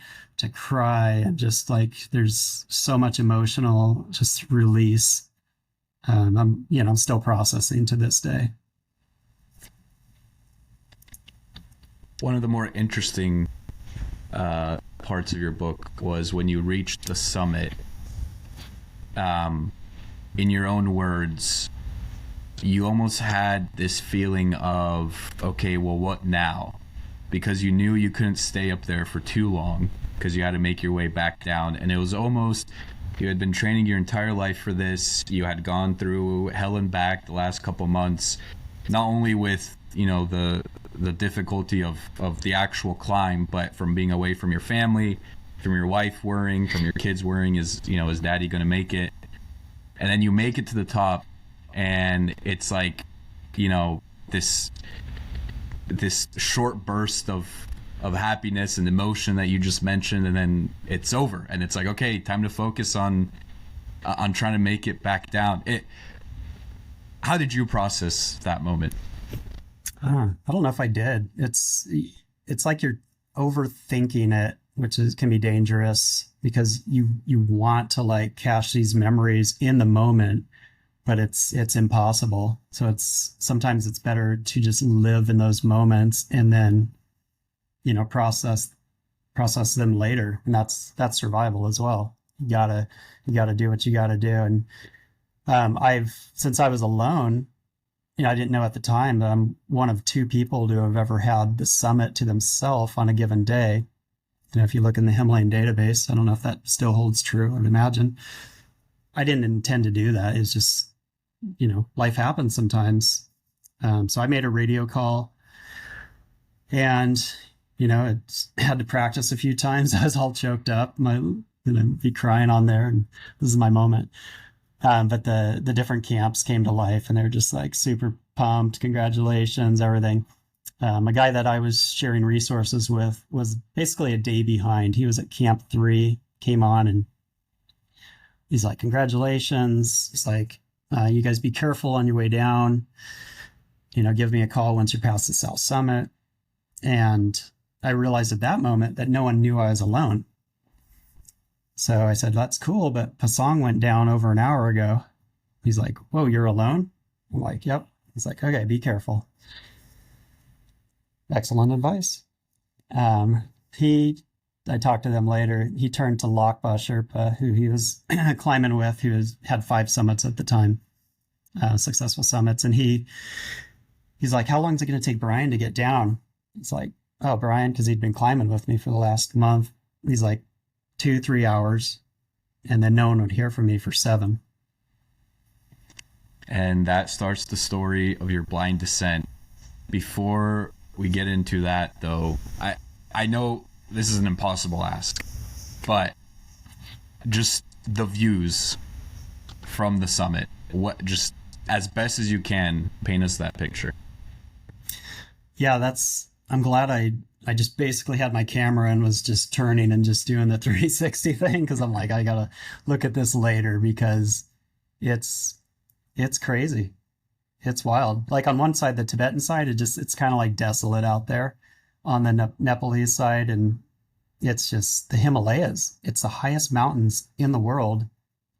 cry and just like there's so much emotional just release. I'm still processing to this day. One of the more interesting parts of your book was when you reached the summit. In your own words, you almost had this feeling of, okay, well, what now? Because you knew you couldn't stay up there for too long because you had to make your way back down. And it was almost, you had been training your entire life for this. You had gone through hell and back the last couple months, not only with, the difficulty of the actual climb, but from being away from your family, from your wife worrying, from your kids worrying, is daddy going to make it? And then you make it to the top and it's like, this short burst of happiness and emotion that you just mentioned, and then it's over and it's like, okay, time to focus on trying to make it back down. How did you process that moment? I don't know if I did. It's like you're overthinking it, which can be dangerous because you want to like cache these memories in the moment, but it's impossible. So sometimes it's better to just live in those moments and then, process them later. And that's survival as well. You gotta do what you gotta do. And since I was alone, I didn't know at the time that I'm one of 2 people to have ever had the summit to themselves on a given day. if you look in the Himalayan database, I don't know if that still holds true. I would imagine. I didn't intend to do that. It's just, life happens sometimes. So I made a radio call, and it had to practice a few times. I was all choked up. Be crying on there, and this is my moment. But the different camps came to life, and they're just like super pumped. Congratulations, everything. A guy that I was sharing resources with was basically a day behind. He was at Camp 3, came on, and he's like, congratulations. He's like, you guys be careful on your way down. Give me a call once you're past the South Summit. And I realized at that moment that no one knew I was alone. So I said, that's cool, but Pasang went down over an hour ago. He's like, whoa, you're alone? I'm like, yep. He's like, okay, be careful. Excellent advice. I talked to them later. He turned to Lakpa Sherpa, who he was climbing with, who had 5 summits at the time, successful summits. And he's like, how long is it going to take Brian to get down? It's like, oh, Brian, because he'd been climbing with me for the last month. He's like, 2-3 hours, and then no one would hear from me for 7. And that starts the story of your blind descent. Before we get into that, though, I know this is an impossible ask, but just the views from the summit, just as best as you can, paint us that picture. Yeah, I'm glad I just basically had my camera and was just turning and just doing the 360 thing, because I'm like, I gotta look at this later, because it's crazy. It's wild. Like on one side, the Tibetan side, it's kind of like desolate out there. On the Nepalese side, and it's just the Himalayas. It's the highest mountains in the world.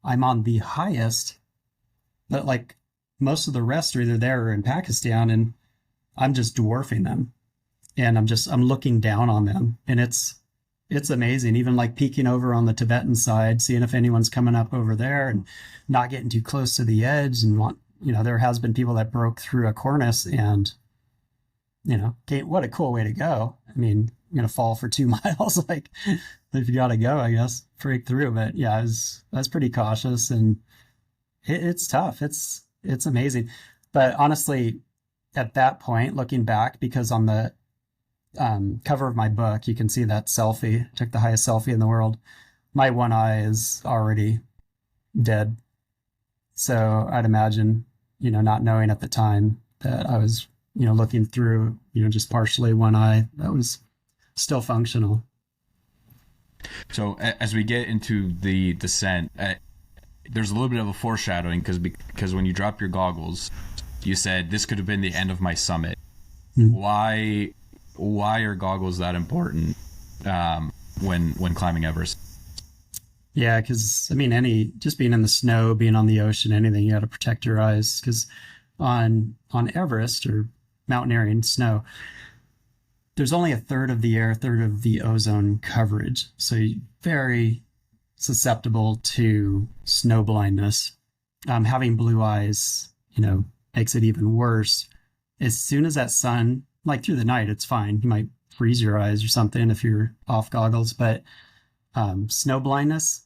I'm on the highest, but like most of the rest are either there or in Pakistan, and I'm just dwarfing them. And I'm looking down on them, and it's amazing. Even like peeking over on the Tibetan side, seeing if anyone's coming up over there, and not getting too close to the edge. And there has been people that broke through a cornice, and what a cool way to go. I mean, you're gonna fall for 2 miles. Like, if you gotta go, I guess break through. But yeah, I was pretty cautious, and it's tough. It's amazing. But honestly, at that point, looking back, because on the cover of my book, you can see that selfie. I took the highest selfie in the world. My one eye is already dead. So I'd imagine, not knowing at the time that I was, looking through, just partially one eye that was still functional. So as we get into the descent, there's a little bit of a foreshadowing, because when you drop your goggles, you said this could have been the end of my summit. Mm-hmm. Why are goggles that important when climbing Everest? Yeah, because just being in the snow, being on the ocean, anything, you got to protect your eyes. Because on Everest or mountaineering snow, there's only a third of the air, a third of the ozone coverage, so you're very susceptible to snow blindness. Having blue eyes, makes it even worse. As soon as that sun, like through the night, it's fine. You might freeze your eyes or something if you're off goggles, but snow blindness,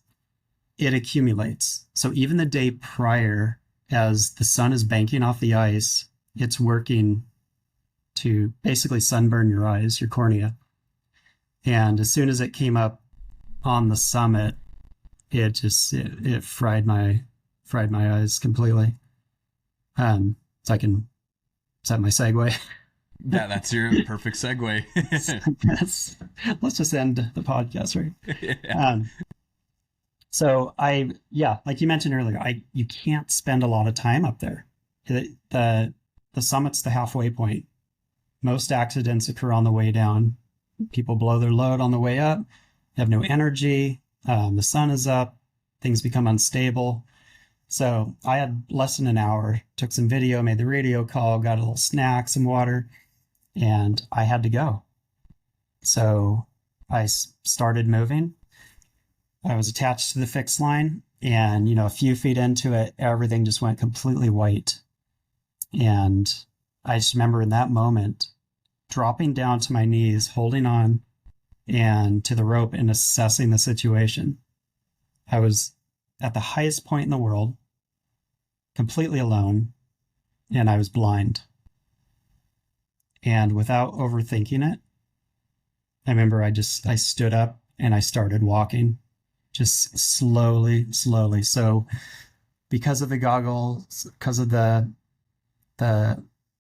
it accumulates. So even the day prior, as the sun is banking off the ice, it's working to basically sunburn your eyes, your cornea. And as soon as it came up on the summit, it fried my eyes completely. So I can, is that my segue? Yeah, that's your perfect segue. Let's just end the podcast, right? Yeah. So like you mentioned earlier, you can't spend a lot of time up there. The summit's the halfway point. Most accidents occur on the way down. People blow their load on the way up, have no energy. The sun is up, things become unstable. So I had less than an hour, took some video, made the radio call, got a little snack, some water, and I had to go. So I started moving. I was attached to the fixed line, and, a few feet into it, everything just went completely white. And I just remember in that moment, dropping down to my knees, holding on, and to the rope and assessing the situation. I was at the highest point in the world, completely alone, and I was blind. And without overthinking it, I remember I stood up and I started walking, just slowly, slowly. So because of the goggles, because of the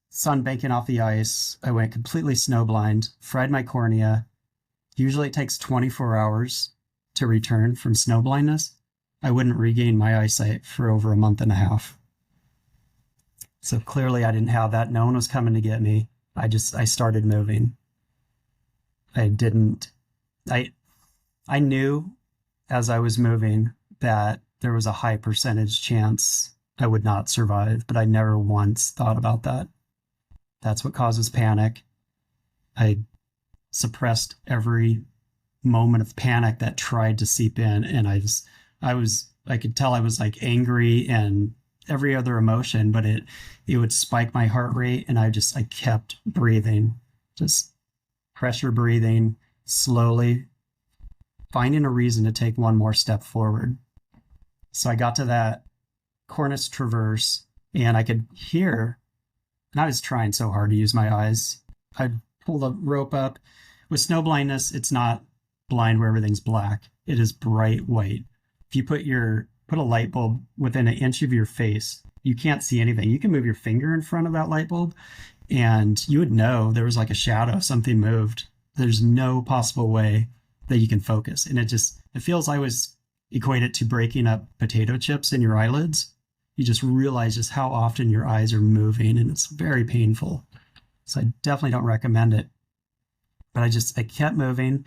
sun banking off the ice, I went completely snowblind, fried my cornea. Usually it takes 24 hours to return from snow blindness. I wouldn't regain my eyesight for over a month and a half. So clearly I didn't have that. No one was coming to get me. I started moving. I didn't, I knew as I was moving that there was a high percentage chance I would not survive, but I never once thought about that. That's what causes panic. I suppressed every moment of panic that tried to seep in, and I could tell I was like angry and every other emotion, but it would spike my heart rate, and I kept breathing, just pressure breathing, slowly finding a reason to take one more step forward. So I got to that cornice traverse, and I could hear, and I was trying so hard to use my eyes. I'd pull the rope up. With snow blindness, it's not blind where everything's black. It is bright white. If you put a light bulb within an inch of your face, you can't see anything. You can move your finger in front of that light bulb, and you would know there was like a shadow, something moved. There's no possible way that you can focus. And it feels, I was equate it to breaking up potato chips in your eyelids. You just realize just how often your eyes are moving, and it's very painful. So I definitely don't recommend it. But I kept moving.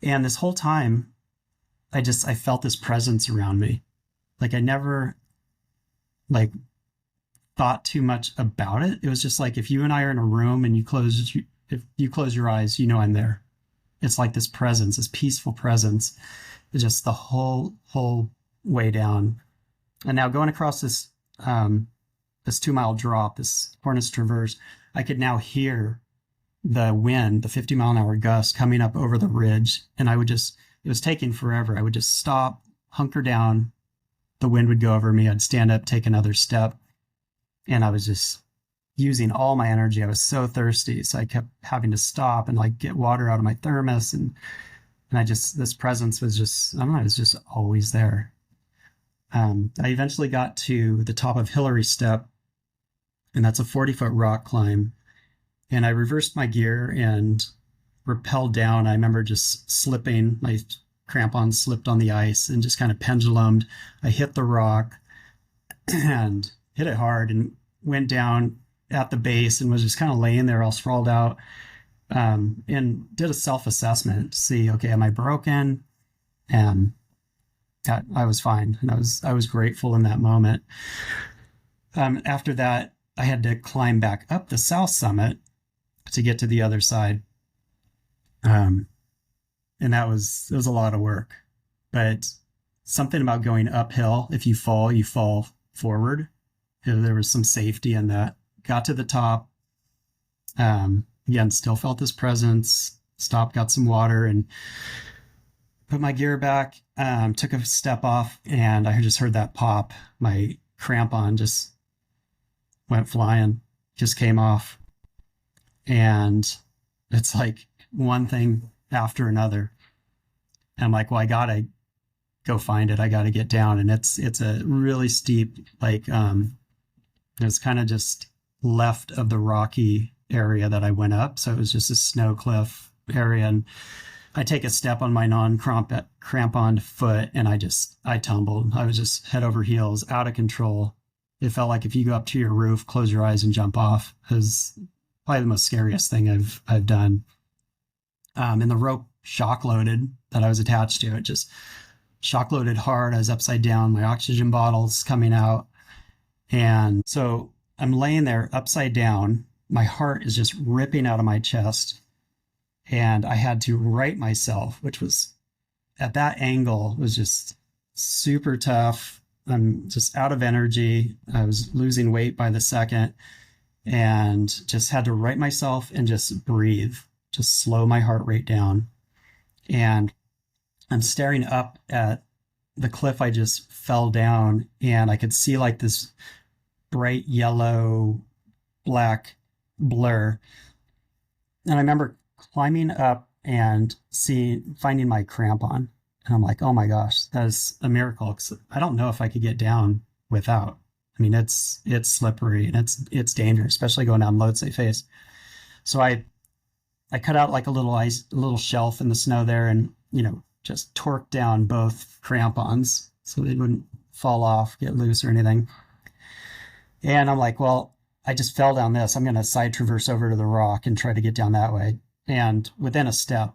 And this whole time, I felt this presence around me. Like I never thought too much about it. It was just like if you and I are in a room and if you close your eyes, you know I'm there. It's like this presence, this peaceful presence, just the whole way down. And now going across this 2-mile drop, this cornice traverse, I could now hear the wind, the 50-mile-an-hour gust coming up over the ridge. And it was taking forever. I would just stop, hunker down. The wind would go over me. I'd stand up, take another step. And I was just using all my energy. I was so thirsty. So I kept having to stop and get water out of my thermos. And this presence was just, I don't know, it was just always there. I eventually got to the top of Hillary Step, and that's a 40-foot rock climb. And I reversed my gear and rappelled down. I remember just slipping. My crampon slipped on the ice and just kind of pendulumed. I hit the rock and hit it hard and went down at the base and was just kind of laying there all sprawled out, and did a self-assessment to see, okay, am I broken? And I was fine. And I was grateful in that moment. After that, I had to climb back up the south summit to get to the other side. And it was a lot of work, but something about going uphill, if you fall forward. There was some safety in that. Got to the top. Again, still felt this presence, stopped, got some water, and put my gear back, took a step off, and I just heard that pop. My crampon just went flying, just came off. And it's like one thing after another. And I'm like, well, I gotta go find it. I gotta get down. And it's a really steep, it's kind of just left of the rocky area that I went up. So it was just a snow cliff area. And I take a step on my non-cramponed foot, and I tumbled. I was just head over heels, out of control. It felt like if you go up to your roof, close your eyes and jump off. It was probably the most scariest thing I've done. And the rope shock loaded that I was attached to, it just shock loaded hard. I was upside down, my oxygen bottles coming out. And so I'm laying there upside down. My heart is just ripping out of my chest. And I had to right myself, which was at that angle was just super tough. I'm just out of energy. I was losing weight by the second, and just had to right myself and just breathe, just slow my heart rate down. And I'm staring up at the cliff I just fell down, and I could see like this bright yellow black blur. And I remember climbing up and finding my crampon. And I'm like, oh my gosh, that is a miracle. 'Cause I don't know if I could get down without. I mean, it's slippery and it's dangerous, especially going down Lhotse face. So I cut out like a little shelf in the snow there, and just torqued down both crampons so they wouldn't fall off, get loose or anything. And I'm like, well, I just fell down this. I'm going to side traverse over to the rock and try to get down that way. And within a step,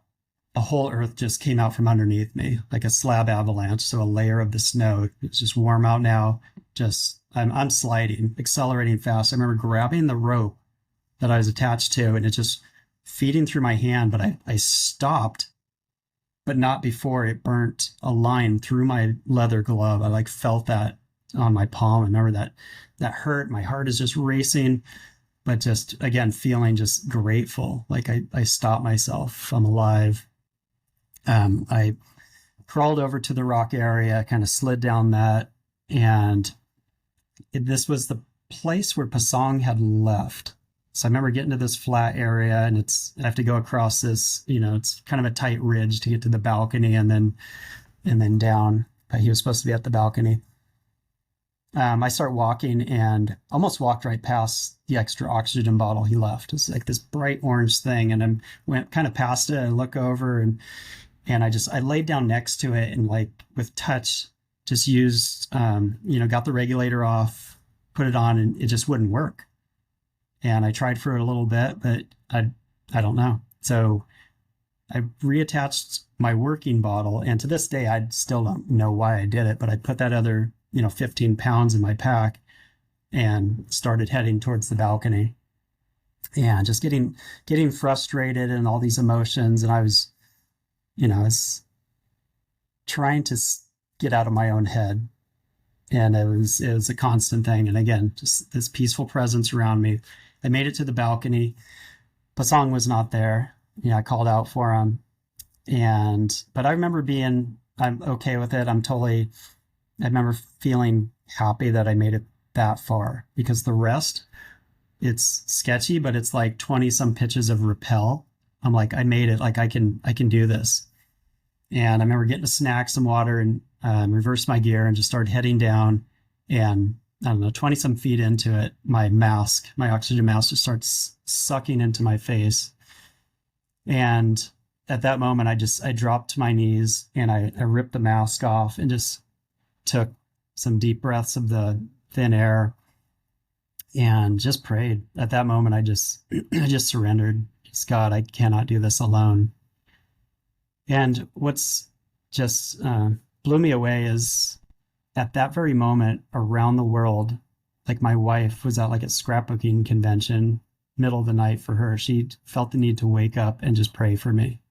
the whole earth just came out from underneath me, like a slab avalanche. So a layer of the snow. It's just warm out now. I'm sliding, accelerating fast. I remember grabbing the rope that I was attached to, and it just feeding through my hand. But I stopped, but not before it burnt a line through my leather glove. I like felt that on my palm. I remember that hurt. My heart is just racing, but just again feeling just grateful. Like I stopped myself. I'm alive. I crawled over to the rock area, kind of slid down that, and this was the place where Pasong had left. So I remember getting to this flat area, and I have to go across this, it's kind of a tight ridge to get to the balcony, and then down. But he was supposed to be at the balcony. I start walking and almost walked right past the extra oxygen bottle he left. It's like this bright orange thing, and I went kind of past it and look over, and I laid down next to it, and like with touch, just used, got the regulator off, put it on, and it just wouldn't work. And I tried for a little bit, but I don't know. So I reattached my working bottle, and to this day, I still don't know why I did it, but I put that other 15 pounds in my pack and started heading towards the balcony, and just getting frustrated and all these emotions. And I was trying to get out of my own head, and it was a constant thing. And again, just this peaceful presence around me. I made it to the balcony. Pasong was not there. I called out for him, but I remember I'm okay with it. I remember feeling happy that I made it that far, because the rest, it's sketchy, but it's like 20 some pitches of rappel. I'm like, I made it. Like I can do this. And I remember getting a snack, some water, and reversed my gear and just started heading down. And I don't know, 20 some feet into it, my oxygen mask just starts sucking into my face. And at that moment, I dropped to my knees, and I ripped the mask off and just took some deep breaths of the thin air and just prayed. At that moment, I just surrendered. Just, God, I cannot do this alone. And what's just blew me away is at that very moment around the world, like my wife was at like a scrapbooking convention, middle of the night for her. She felt the need to wake up and just pray for me.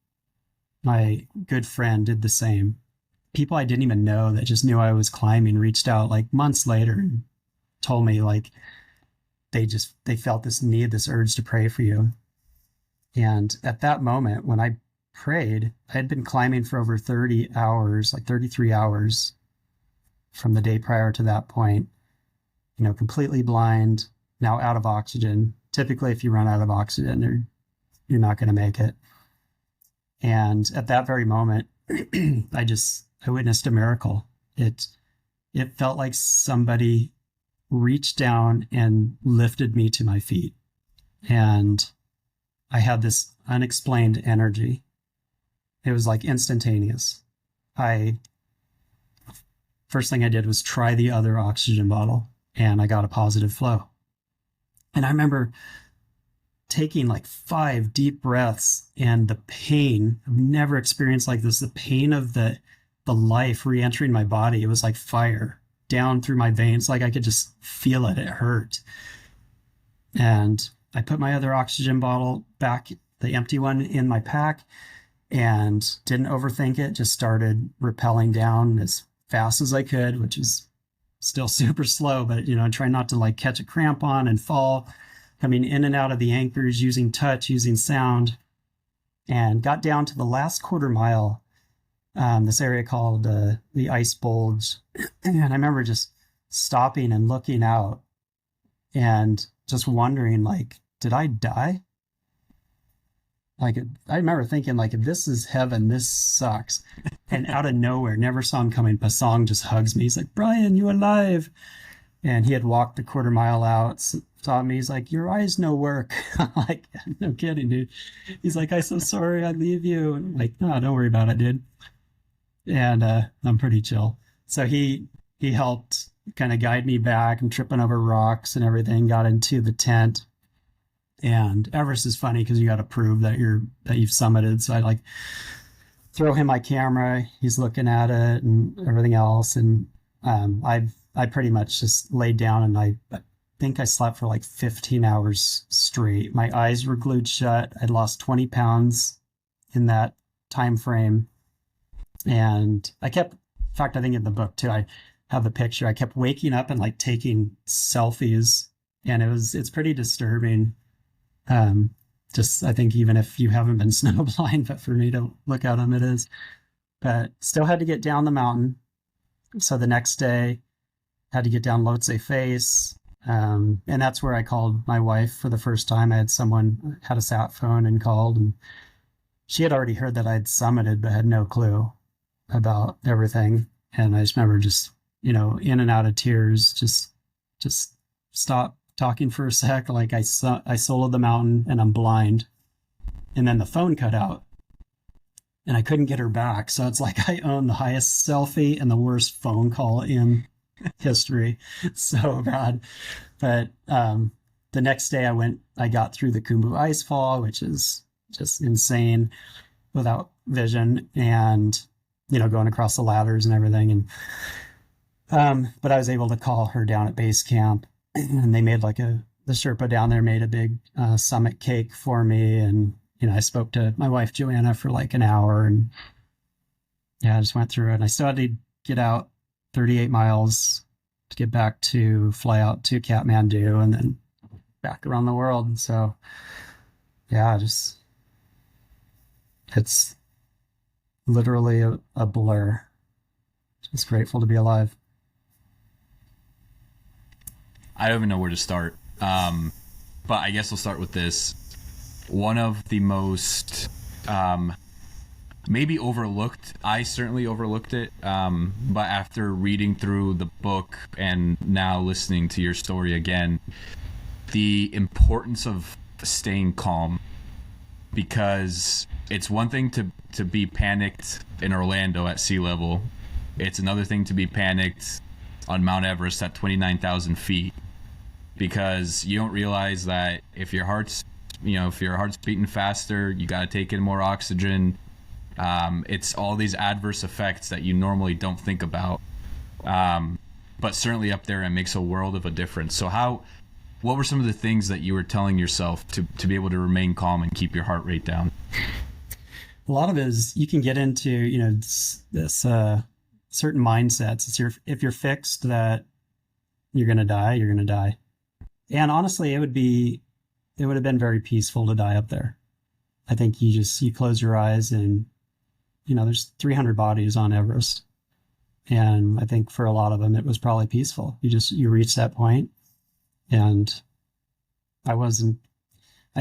My good friend did the same. People I didn't even know that just knew I was climbing reached out like months later and told me like they felt this need, this urge to pray for you. And at that moment, when I prayed, I had been climbing for over 30 hours, like 33 hours from the day prior to that point, completely blind, now out of oxygen. Typically, if you run out of oxygen, you're not going to make it. And at that very moment, I witnessed a miracle. It felt like somebody reached down and lifted me to my feet. And I had this unexplained energy. It was like instantaneous. First thing I did was try the other oxygen bottle, and I got a positive flow. And I remember taking like 5 deep breaths, and the pain, I've never experienced like this, the pain of the life re-entering my body. It was like fire down through my veins. Like I could just feel it. It hurt. And I put my other oxygen bottle back, the empty one, in my pack, and didn't overthink it. Just started rappelling down as fast as I could, which is still super slow, but try not to like catch a crampon and fall, coming in and out of the anchors, using touch, using sound. and got down to the last quarter mile, this area called the Ice Bulge. And I remember just stopping and looking out and just wondering, like, did I die? Like, I remember thinking, like, if this is heaven, this sucks. And out of nowhere, never saw him coming, Pasong just hugs me. He's like, Brian, you alive? And he had walked the quarter mile out, saw me. He's like, your eyes no work. I'm like, no kidding, dude. He's like, I'm so sorry I leave you. And I'm like, no, don't worry about it, dude. And I'm pretty chill. So he helped kind of guide me back. I'm tripping over rocks and everything, got into the tent. And Everest is funny because you got to prove that you've summited. So I like throw him my camera. He's looking at it and everything else. And I pretty much just laid down and I think I slept for like 15 hours straight. My eyes were glued shut. I'd lost 20 pounds in that time frame. And I kept, in fact, I think in the book too, I have a picture. I kept waking up and like taking selfies, and it's pretty disturbing. Just, I think even if you haven't been snowblind, but for me to look at them, it is. But still had to get down the mountain. So the next day, had to get down Lhotse Face. And that's where I called my wife for the first time. I had someone had a sat phone and called, and she had already heard that I'd summited, but had no clue about everything. And I just remember just, in and out of tears, just stop talking for a sec. Like I soloed the mountain and I'm blind. And then the phone cut out and I couldn't get her back. So it's like I own the highest selfie and the worst phone call in history. So bad. But the next day I got through the Khumbu Icefall, which is just insane without vision, and going across the ladders and everything. And but I was able to call her down at base camp, and they made the Sherpa down there made a big summit cake for me. And I spoke to my wife Joanna for like an hour, and yeah, I just went through it. And I still had to get out 38 miles to get back to fly out to Kathmandu and then back around the world. So yeah, it's literally a blur. Just grateful to be alive. I don't even know where to start. But I guess we'll start with this. One of the most maybe overlooked, I certainly overlooked it, but after reading through the book and now listening to your story again, the importance of staying calm. Because it's one thing to be panicked in Orlando at sea level. It's another thing to be panicked on Mount Everest at 29,000 feet. Because you don't realize that if your heart's beating faster, you got to take in more oxygen. It's all these adverse effects that you normally don't think about. But certainly up there, it makes a world of a difference. So what were some of the things that you were telling yourself to be able to remain calm and keep your heart rate down? A lot of it is you can get into, this certain mindsets. If you're fixed that you're going to die, you're going to die. And honestly, it would have been very peaceful to die up there. I think you close your eyes and, there's 300 bodies on Everest. And I think for a lot of them, it was probably peaceful. You reach that point. And I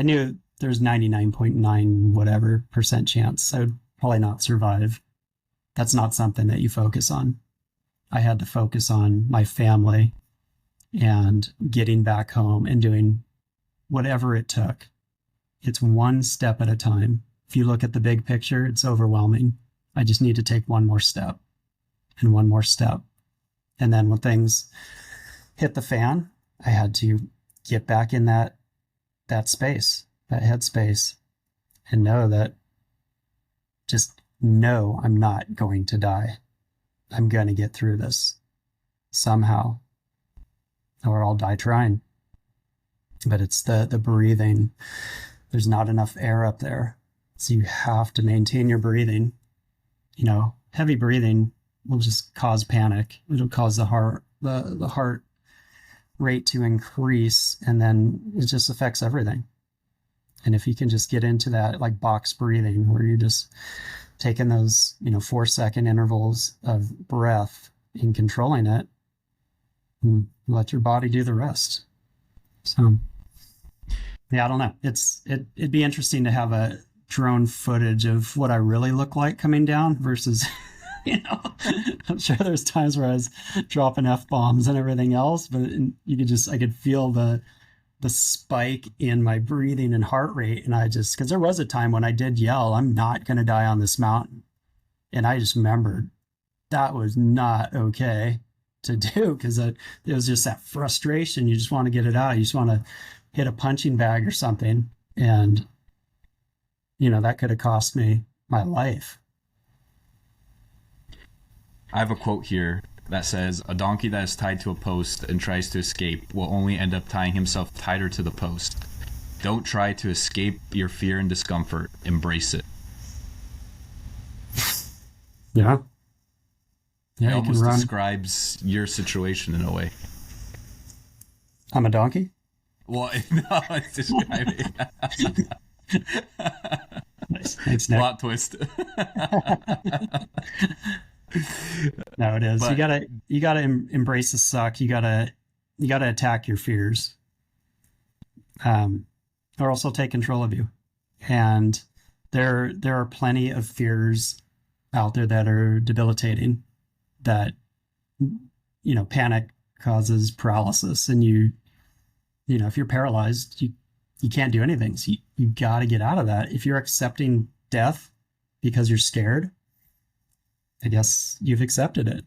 knew there's 99.9 whatever % chance I would probably not survive. That's not something that you focus on. I had to focus on my family and getting back home and doing whatever it took. It's one step at a time. If you look at the big picture, it's overwhelming. I just need to take one more step and one more step. And then when things hit the fan, I had to get back in that space, that headspace, and know I'm not going to die. I'm going to get through this somehow, or I'll die trying. But it's the breathing. There's not enough air up there. So you have to maintain your breathing. Heavy breathing will just cause panic. It'll cause the heart rate to increase, and then it just affects everything. And if you can just get into that like box breathing where you're just taking those, 4-second intervals of breath and controlling it, and let your body do the rest. So yeah, I don't know. It'd be interesting to have a drone footage of what I really look like coming down versus, I'm sure there's times where I was dropping F-bombs and everything else, but I could feel the spike in my breathing and heart rate. And because there was a time when I did yell, I'm not going to die on this mountain. And I just remembered that was not okay to do, because it was just that frustration. You just want to get it out. You just want to hit a punching bag or something. And, that could have cost me my life. I have a quote here that says, "A donkey that is tied to a post and tries to escape will only end up tying himself tighter to the post. Don't try to escape your fear and discomfort. Embrace it." Yeah. It almost describes your situation in a way. I'm a donkey? Well, no, it's describing. Nice. Thanks, Nick. Plot twist. No, it is. But you gotta embrace the suck. You gotta attack your fears, or else they'll take control of you. And there are plenty of fears out there that are debilitating. That panic causes paralysis, and if you're paralyzed, you can't do anything. So you got to get out of that. If you're accepting death because you're scared, I guess you've accepted it.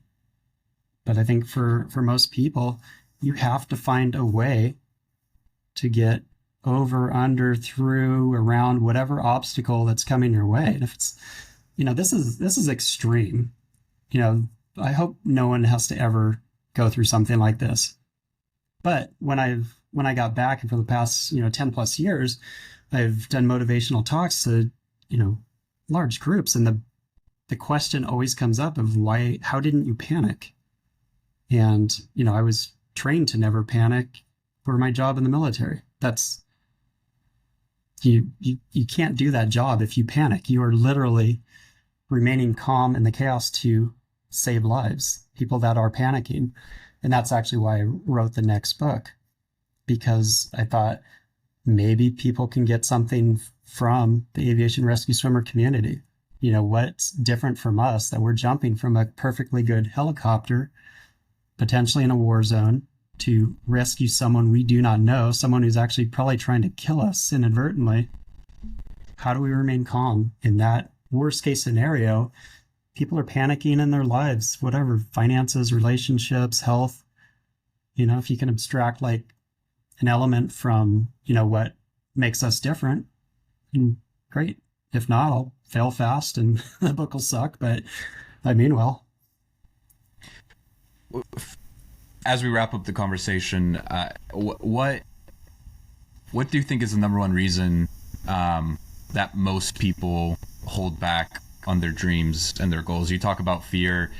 But I think for most people, you have to find a way to get over, under, through, around whatever obstacle that's coming your way. And if it's, this is extreme. I hope no one has to ever go through something like this. But when I got back, and for the past 10 plus years, I've done motivational talks to large groups, and the question always comes up of how didn't you panic? And I was trained to never panic for my job in the military. That's you can't do that job if you panic. You are literally remaining calm in the chaos to save lives, people that are panicking. And that's actually why I wrote the next book, because I thought maybe people can get something from the aviation rescue swimmer community. What's different from us, that we're jumping from a perfectly good helicopter, potentially in a war zone, to rescue someone we do not know, someone who's actually probably trying to kill us inadvertently. How do we remain calm in that worst case scenario? People are panicking in their lives, whatever, finances, relationships, health. If you can abstract like an element from, what makes us different, great. If not, I'll fail fast and the book will suck, but I mean well. As we wrap up the conversation, what do you think is the number one reason that most people hold back on their dreams and their goals? You talk about fear.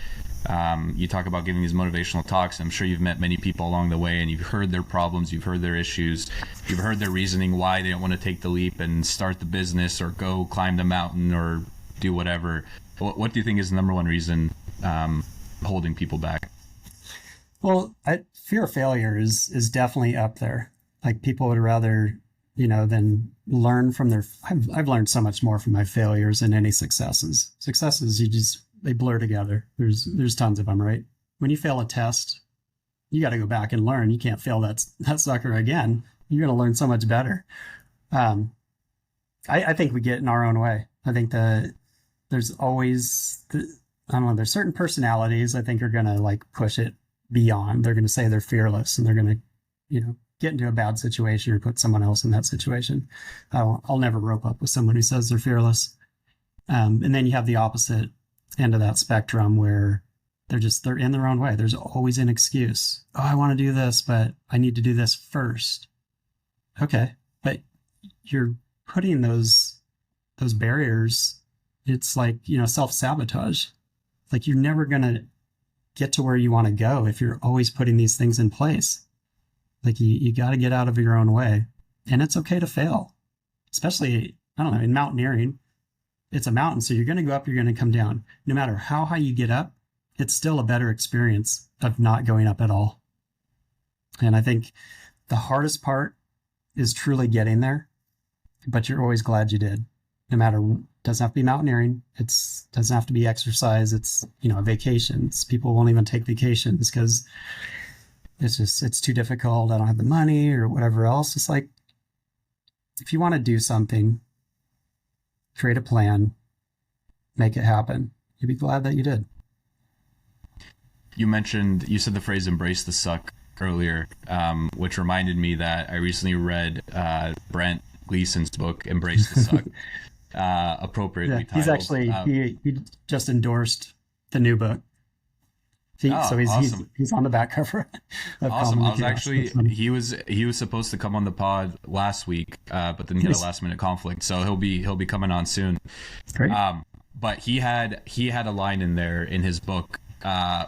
You talk about giving these motivational talks. I'm sure you've met many people along the way, and you've heard their problems, you've heard their issues, you've heard their reasoning why they don't want to take the leap and start the business or go climb the mountain or do whatever. What do you think is the number one reason holding people back? Well, fear of failure is definitely up there. Like, people would rather, than learn from I've learned so much more from my failures than any successes. Successes, they blur together. There's tons of them, right? When you fail a test, you got to go back and learn. You can't fail that sucker again. You're going to learn so much better. I think we get in our own way. I think that there's always, there's certain personalities I think are going to like push it beyond. They're going to say they're fearless, and they're going to, get into a bad situation or put someone else in that situation. I'll never rope up with someone who says they're fearless. And then you have the opposite end of that spectrum where they're in their own way. There's always an excuse. Oh, I want to do this, but I need to do this first. Okay. But you're putting those barriers. It's like, self-sabotage. Like, you're never going to get to where you want to go if you're always putting these things in place. Like, you got to get out of your own way, and it's okay to fail. especially, I don't know, in mountaineering, it's a mountain. So you're going to go up, you're going to come down. No matter how high you get up, it's still a better experience of not going up at all. And I think the hardest part is truly getting there, but you're always glad you did. No matter, doesn't have to be mountaineering. It's doesn't have to be exercise. It's, vacations. People won't even take vacations because it's too difficult. I don't have the money or whatever else. It's like, if you want to do something, create a plan, make it happen. You'd be glad that you did. You said the phrase "embrace the suck" earlier, which reminded me that I recently read Brent Gleason's book "Embrace the Suck," appropriately titled. He's actually he just endorsed the new book. So he's awesome. He's on the back cover. Awesome. I was actually he was supposed to come on the pod last week, but then he had a last minute conflict, so he'll be coming on soon. Great. But he had a line in there in his book,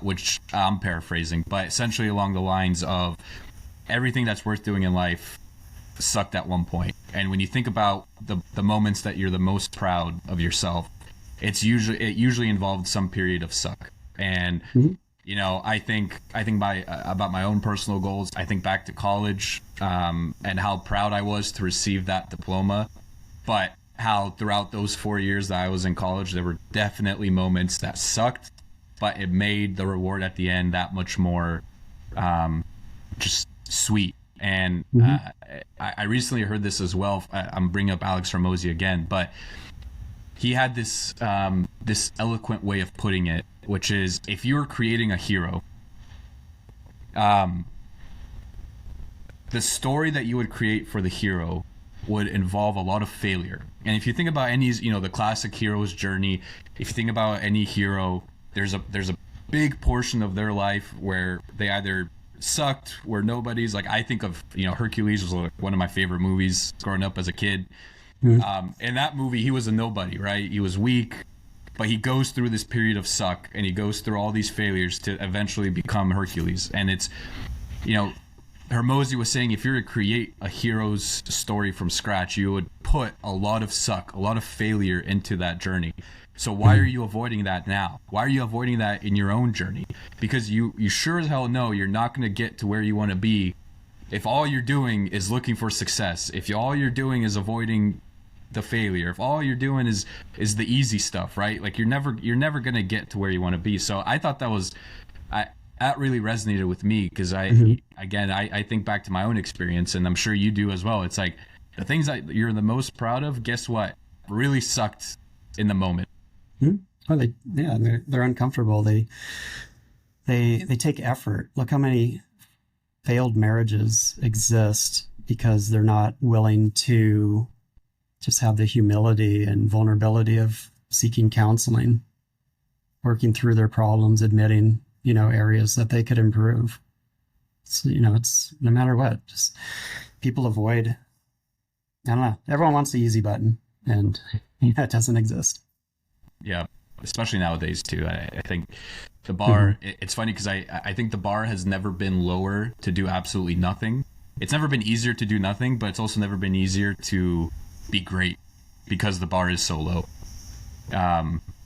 which I'm paraphrasing, but essentially along the lines of everything that's worth doing in life sucked at one point. And when you think about the moments that you're the most proud of yourself, it usually involved some period of suck. And I think about my own personal goals. I think back to college, and how proud I was to receive that diploma, but how throughout those 4 years that I was in college, there were definitely moments that sucked, but it made the reward at the end that much more just sweet. And I recently heard this as well. I'm bringing up Alex Hormozy again, but he had this eloquent way of putting it, which is, if you were creating a hero, the story that you would create for the hero would involve a lot of failure. And if you think about any, the classic hero's journey, if you think about any hero, there's a big portion of their life where they either sucked, were nobodies. Like, I think of, Hercules was like one of my favorite movies growing up as a kid. In that movie, he was a nobody, right? He was weak, but he goes through this period of suck, and he goes through all these failures to eventually become Hercules. And it's, Hormozy was saying, if you were to create a hero's story from scratch, you would put a lot of suck, a lot of failure into that journey. So why are you avoiding that now? Why are you avoiding that in your own journey? Because you sure as hell know you're not going to get to where you want to be if all you're doing is looking for success. If all you're doing is avoiding the failure, if all you're doing is the easy stuff, right? Like, you're never going to get to where you want to be. So I thought that really resonated with me, because I think back to my own experience, and I'm sure you do as well. It's like, the things that you're the most proud of, guess what, really sucked in the moment. Well, they're uncomfortable. They take effort. Look how many failed marriages exist because they're not willing to just have the humility and vulnerability of seeking counseling, working through their problems, admitting, areas that they could improve. So, it's no matter what, just people avoid, I don't know, everyone wants the easy button, and it doesn't exist. Yeah, especially nowadays too. I think the bar, it's funny because I think the bar has never been lower to do absolutely nothing. It's never been easier to do nothing, but it's also never been easier to be great, because the bar is so low.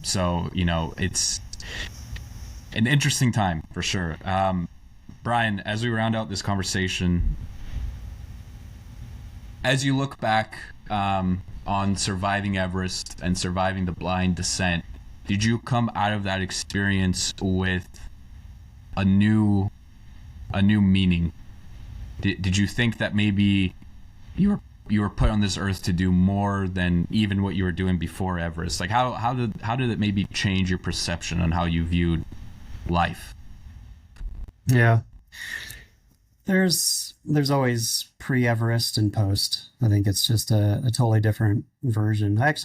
So, it's an interesting time for sure. Brian, as we round out this conversation, as you look back on surviving Everest and surviving the blind descent, did you come out of that experience with a new meaning? Did you think that maybe you were put on this earth to do more than even what you were doing before Everest? Like, how did it maybe change your perception on how you viewed life? Yeah. There's always pre-Everest and post. I think it's just a totally different version. I've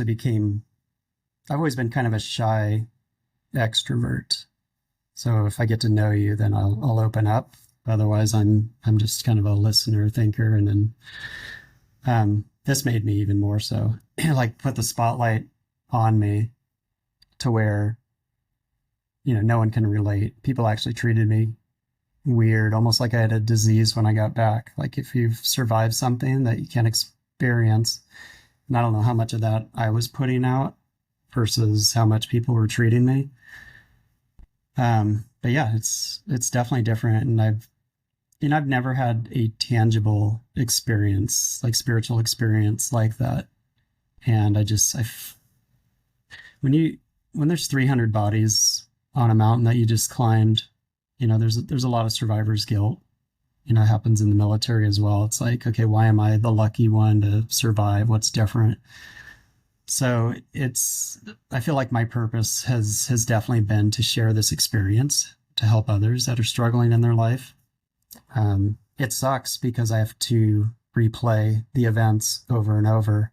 always been kind of a shy extrovert. So if I get to know you, then I'll open up. Otherwise, I'm just kind of a listener, thinker. And then this made me even more so, like, put the spotlight on me to where, no one can relate. People actually treated me weird, almost like I had a disease when I got back. Like, if you've survived something that you can't experience, And I don't know how much of that I was putting out versus how much people were treating me. But yeah, it's definitely different. And I've never had a tangible experience, like spiritual experience like that. And when you, when there's 300 bodies on a mountain that you just climbed, there's a lot of survivor's guilt. It happens in the military as well. It's like, okay, why am I the lucky one to survive? What's different? So I feel like my purpose has definitely been to share this experience to help others that are struggling in their life. It sucks because I have to replay the events over and over.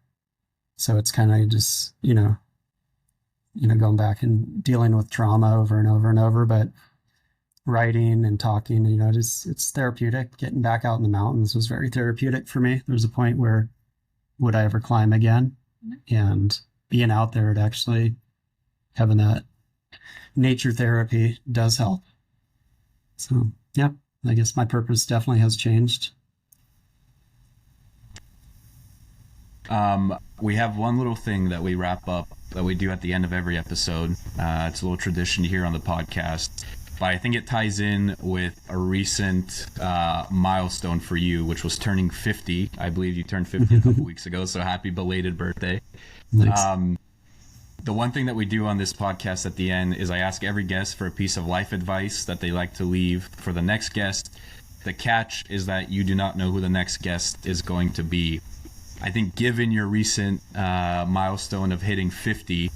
So it's kind of just, going back and dealing with trauma over and over and over, but writing and talking, it's therapeutic. Getting back out in the mountains was very therapeutic for me. There was a point where, would I ever climb again? And being out there, it actually having that nature therapy does help. So yeah, I guess my purpose definitely has changed. We have one little thing that we wrap up that we do at the end of every episode. It's a little tradition here on the podcast, but I think it ties in with a recent milestone for you, which was turning 50. I believe you turned 50 a couple weeks ago, so happy belated birthday. Thanks. The one thing that we do on this podcast at the end is I ask every guest for a piece of life advice that they like to leave for the next guest. The catch is that you do not know who the next guest is going to be. I think given your recent milestone of hitting 50,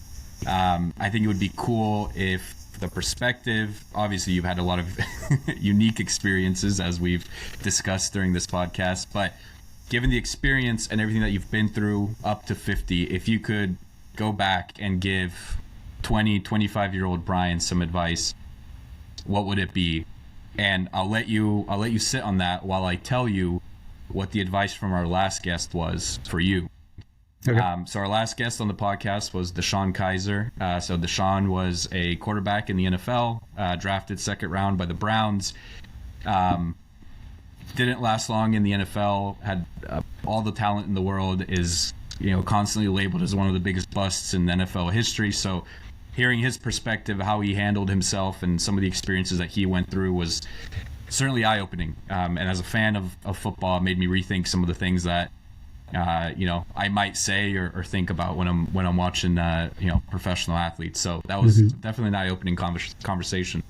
I think it would be cool if the perspective, obviously you've had a lot of unique experiences as we've discussed during this podcast, but given the experience and everything that you've been through up to 50, if you could go back and give 25-year-old Brian some advice, what would it be? And I'll let you sit on that while I tell you what the advice from our last guest was for you. Okay. So our last guest on the podcast was Deshaun Kaiser. So Deshaun was a quarterback in the NFL, drafted second round by the Browns. Didn't last long in the NFL, had all the talent in the world, is constantly labeled as one of the biggest busts in NFL history. So hearing his perspective, how he handled himself and some of the experiences that he went through was certainly eye-opening. And as a fan of football, it made me rethink some of the things that I might say or think about when I'm watching professional athletes. So that was definitely an eye-opening conversation.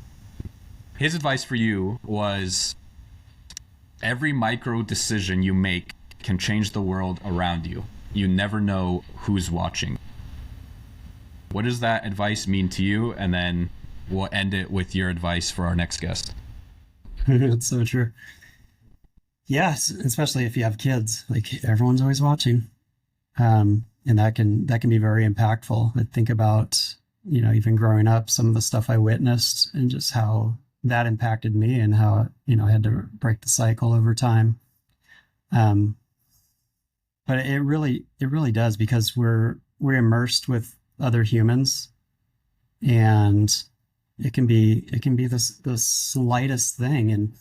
His advice for you was, every micro decision you make can change the world around you. You never know who's watching. What does that advice mean to you? And then we'll end it with your advice for our next guest. That's so true. Yes, especially if you have kids, like everyone's always watching. And that can be very impactful. But think about, even growing up, some of the stuff I witnessed and just how that impacted me and how, I had to break the cycle over time. But it really does, because we're immersed with other humans, and it can be the slightest thing. And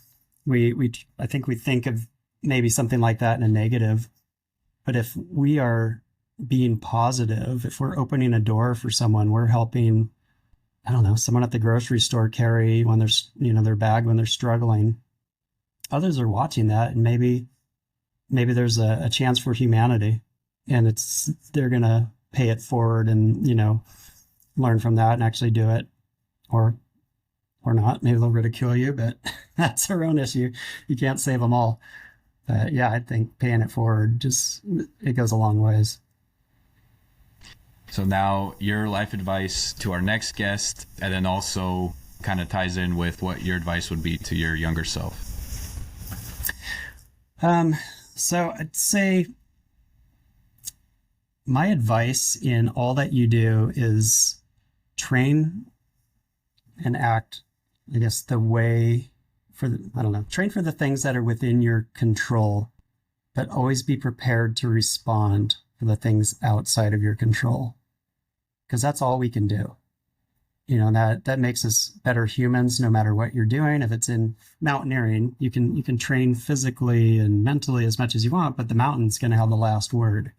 I think we think of maybe something like that in a negative, but if we are being positive, if we're opening a door for someone, we're helping, I don't know, someone at the grocery store carry when they're, their bag when they're struggling. Others are watching that, and maybe there's a chance for humanity, and they're going to pay it forward and, learn from that and actually do it, or not. Maybe they'll ridicule you, but that's their own issue. You can't save them all. But yeah, I think paying it forward, it goes a long ways. So now your life advice to our next guest, and then also kind of ties in with what your advice would be to your younger self. So I'd say my advice in all that you do is train and act, I guess, train for the things that are within your control, but always be prepared to respond for the things outside of your control, because that's all we can do. That makes us better humans, no matter what you're doing. If it's in mountaineering, you can train physically and mentally as much as you want, but the mountain's going to have the last word.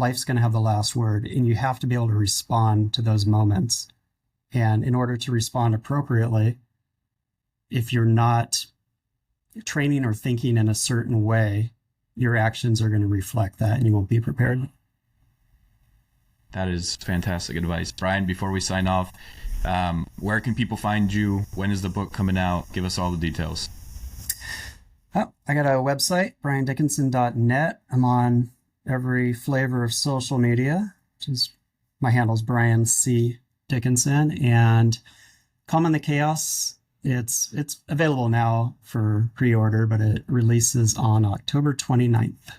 life's going to have the last word, and you have to be able to respond to those moments. And in order to respond appropriately, if you're not training or thinking in a certain way, your actions are going to reflect that, and you won't be prepared. That is fantastic advice. Brian, before we sign off, where can people find you? When is the book coming out? Give us all the details. Oh, I got a website, briandickinson.net. I'm on every flavor of social media, which is, my handle's Brian C. Dickinson. And Calm in the Chaos, it's available now for pre-order, but it releases on October 29th.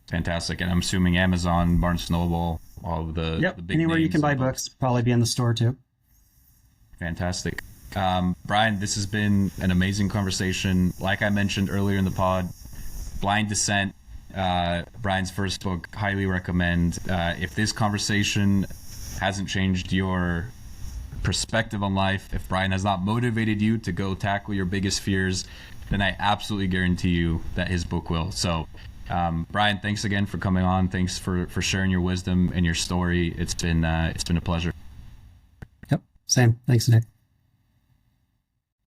Fantastic. And I'm assuming Amazon, Barnes & Noble, all of the big anywhere you can buy books. Probably be in the store too. Fantastic. Brian, this has been an amazing conversation. Like I mentioned earlier in the pod, Blind Descent, Brian's first book, highly recommend. If this conversation hasn't changed your perspective on life, if Brian has not motivated you to go tackle your biggest fears, then I absolutely guarantee you that his book will. So, Brian, thanks again for coming on. Thanks for sharing your wisdom and your story. It's been a pleasure. Yep, same. Thanks, Nick.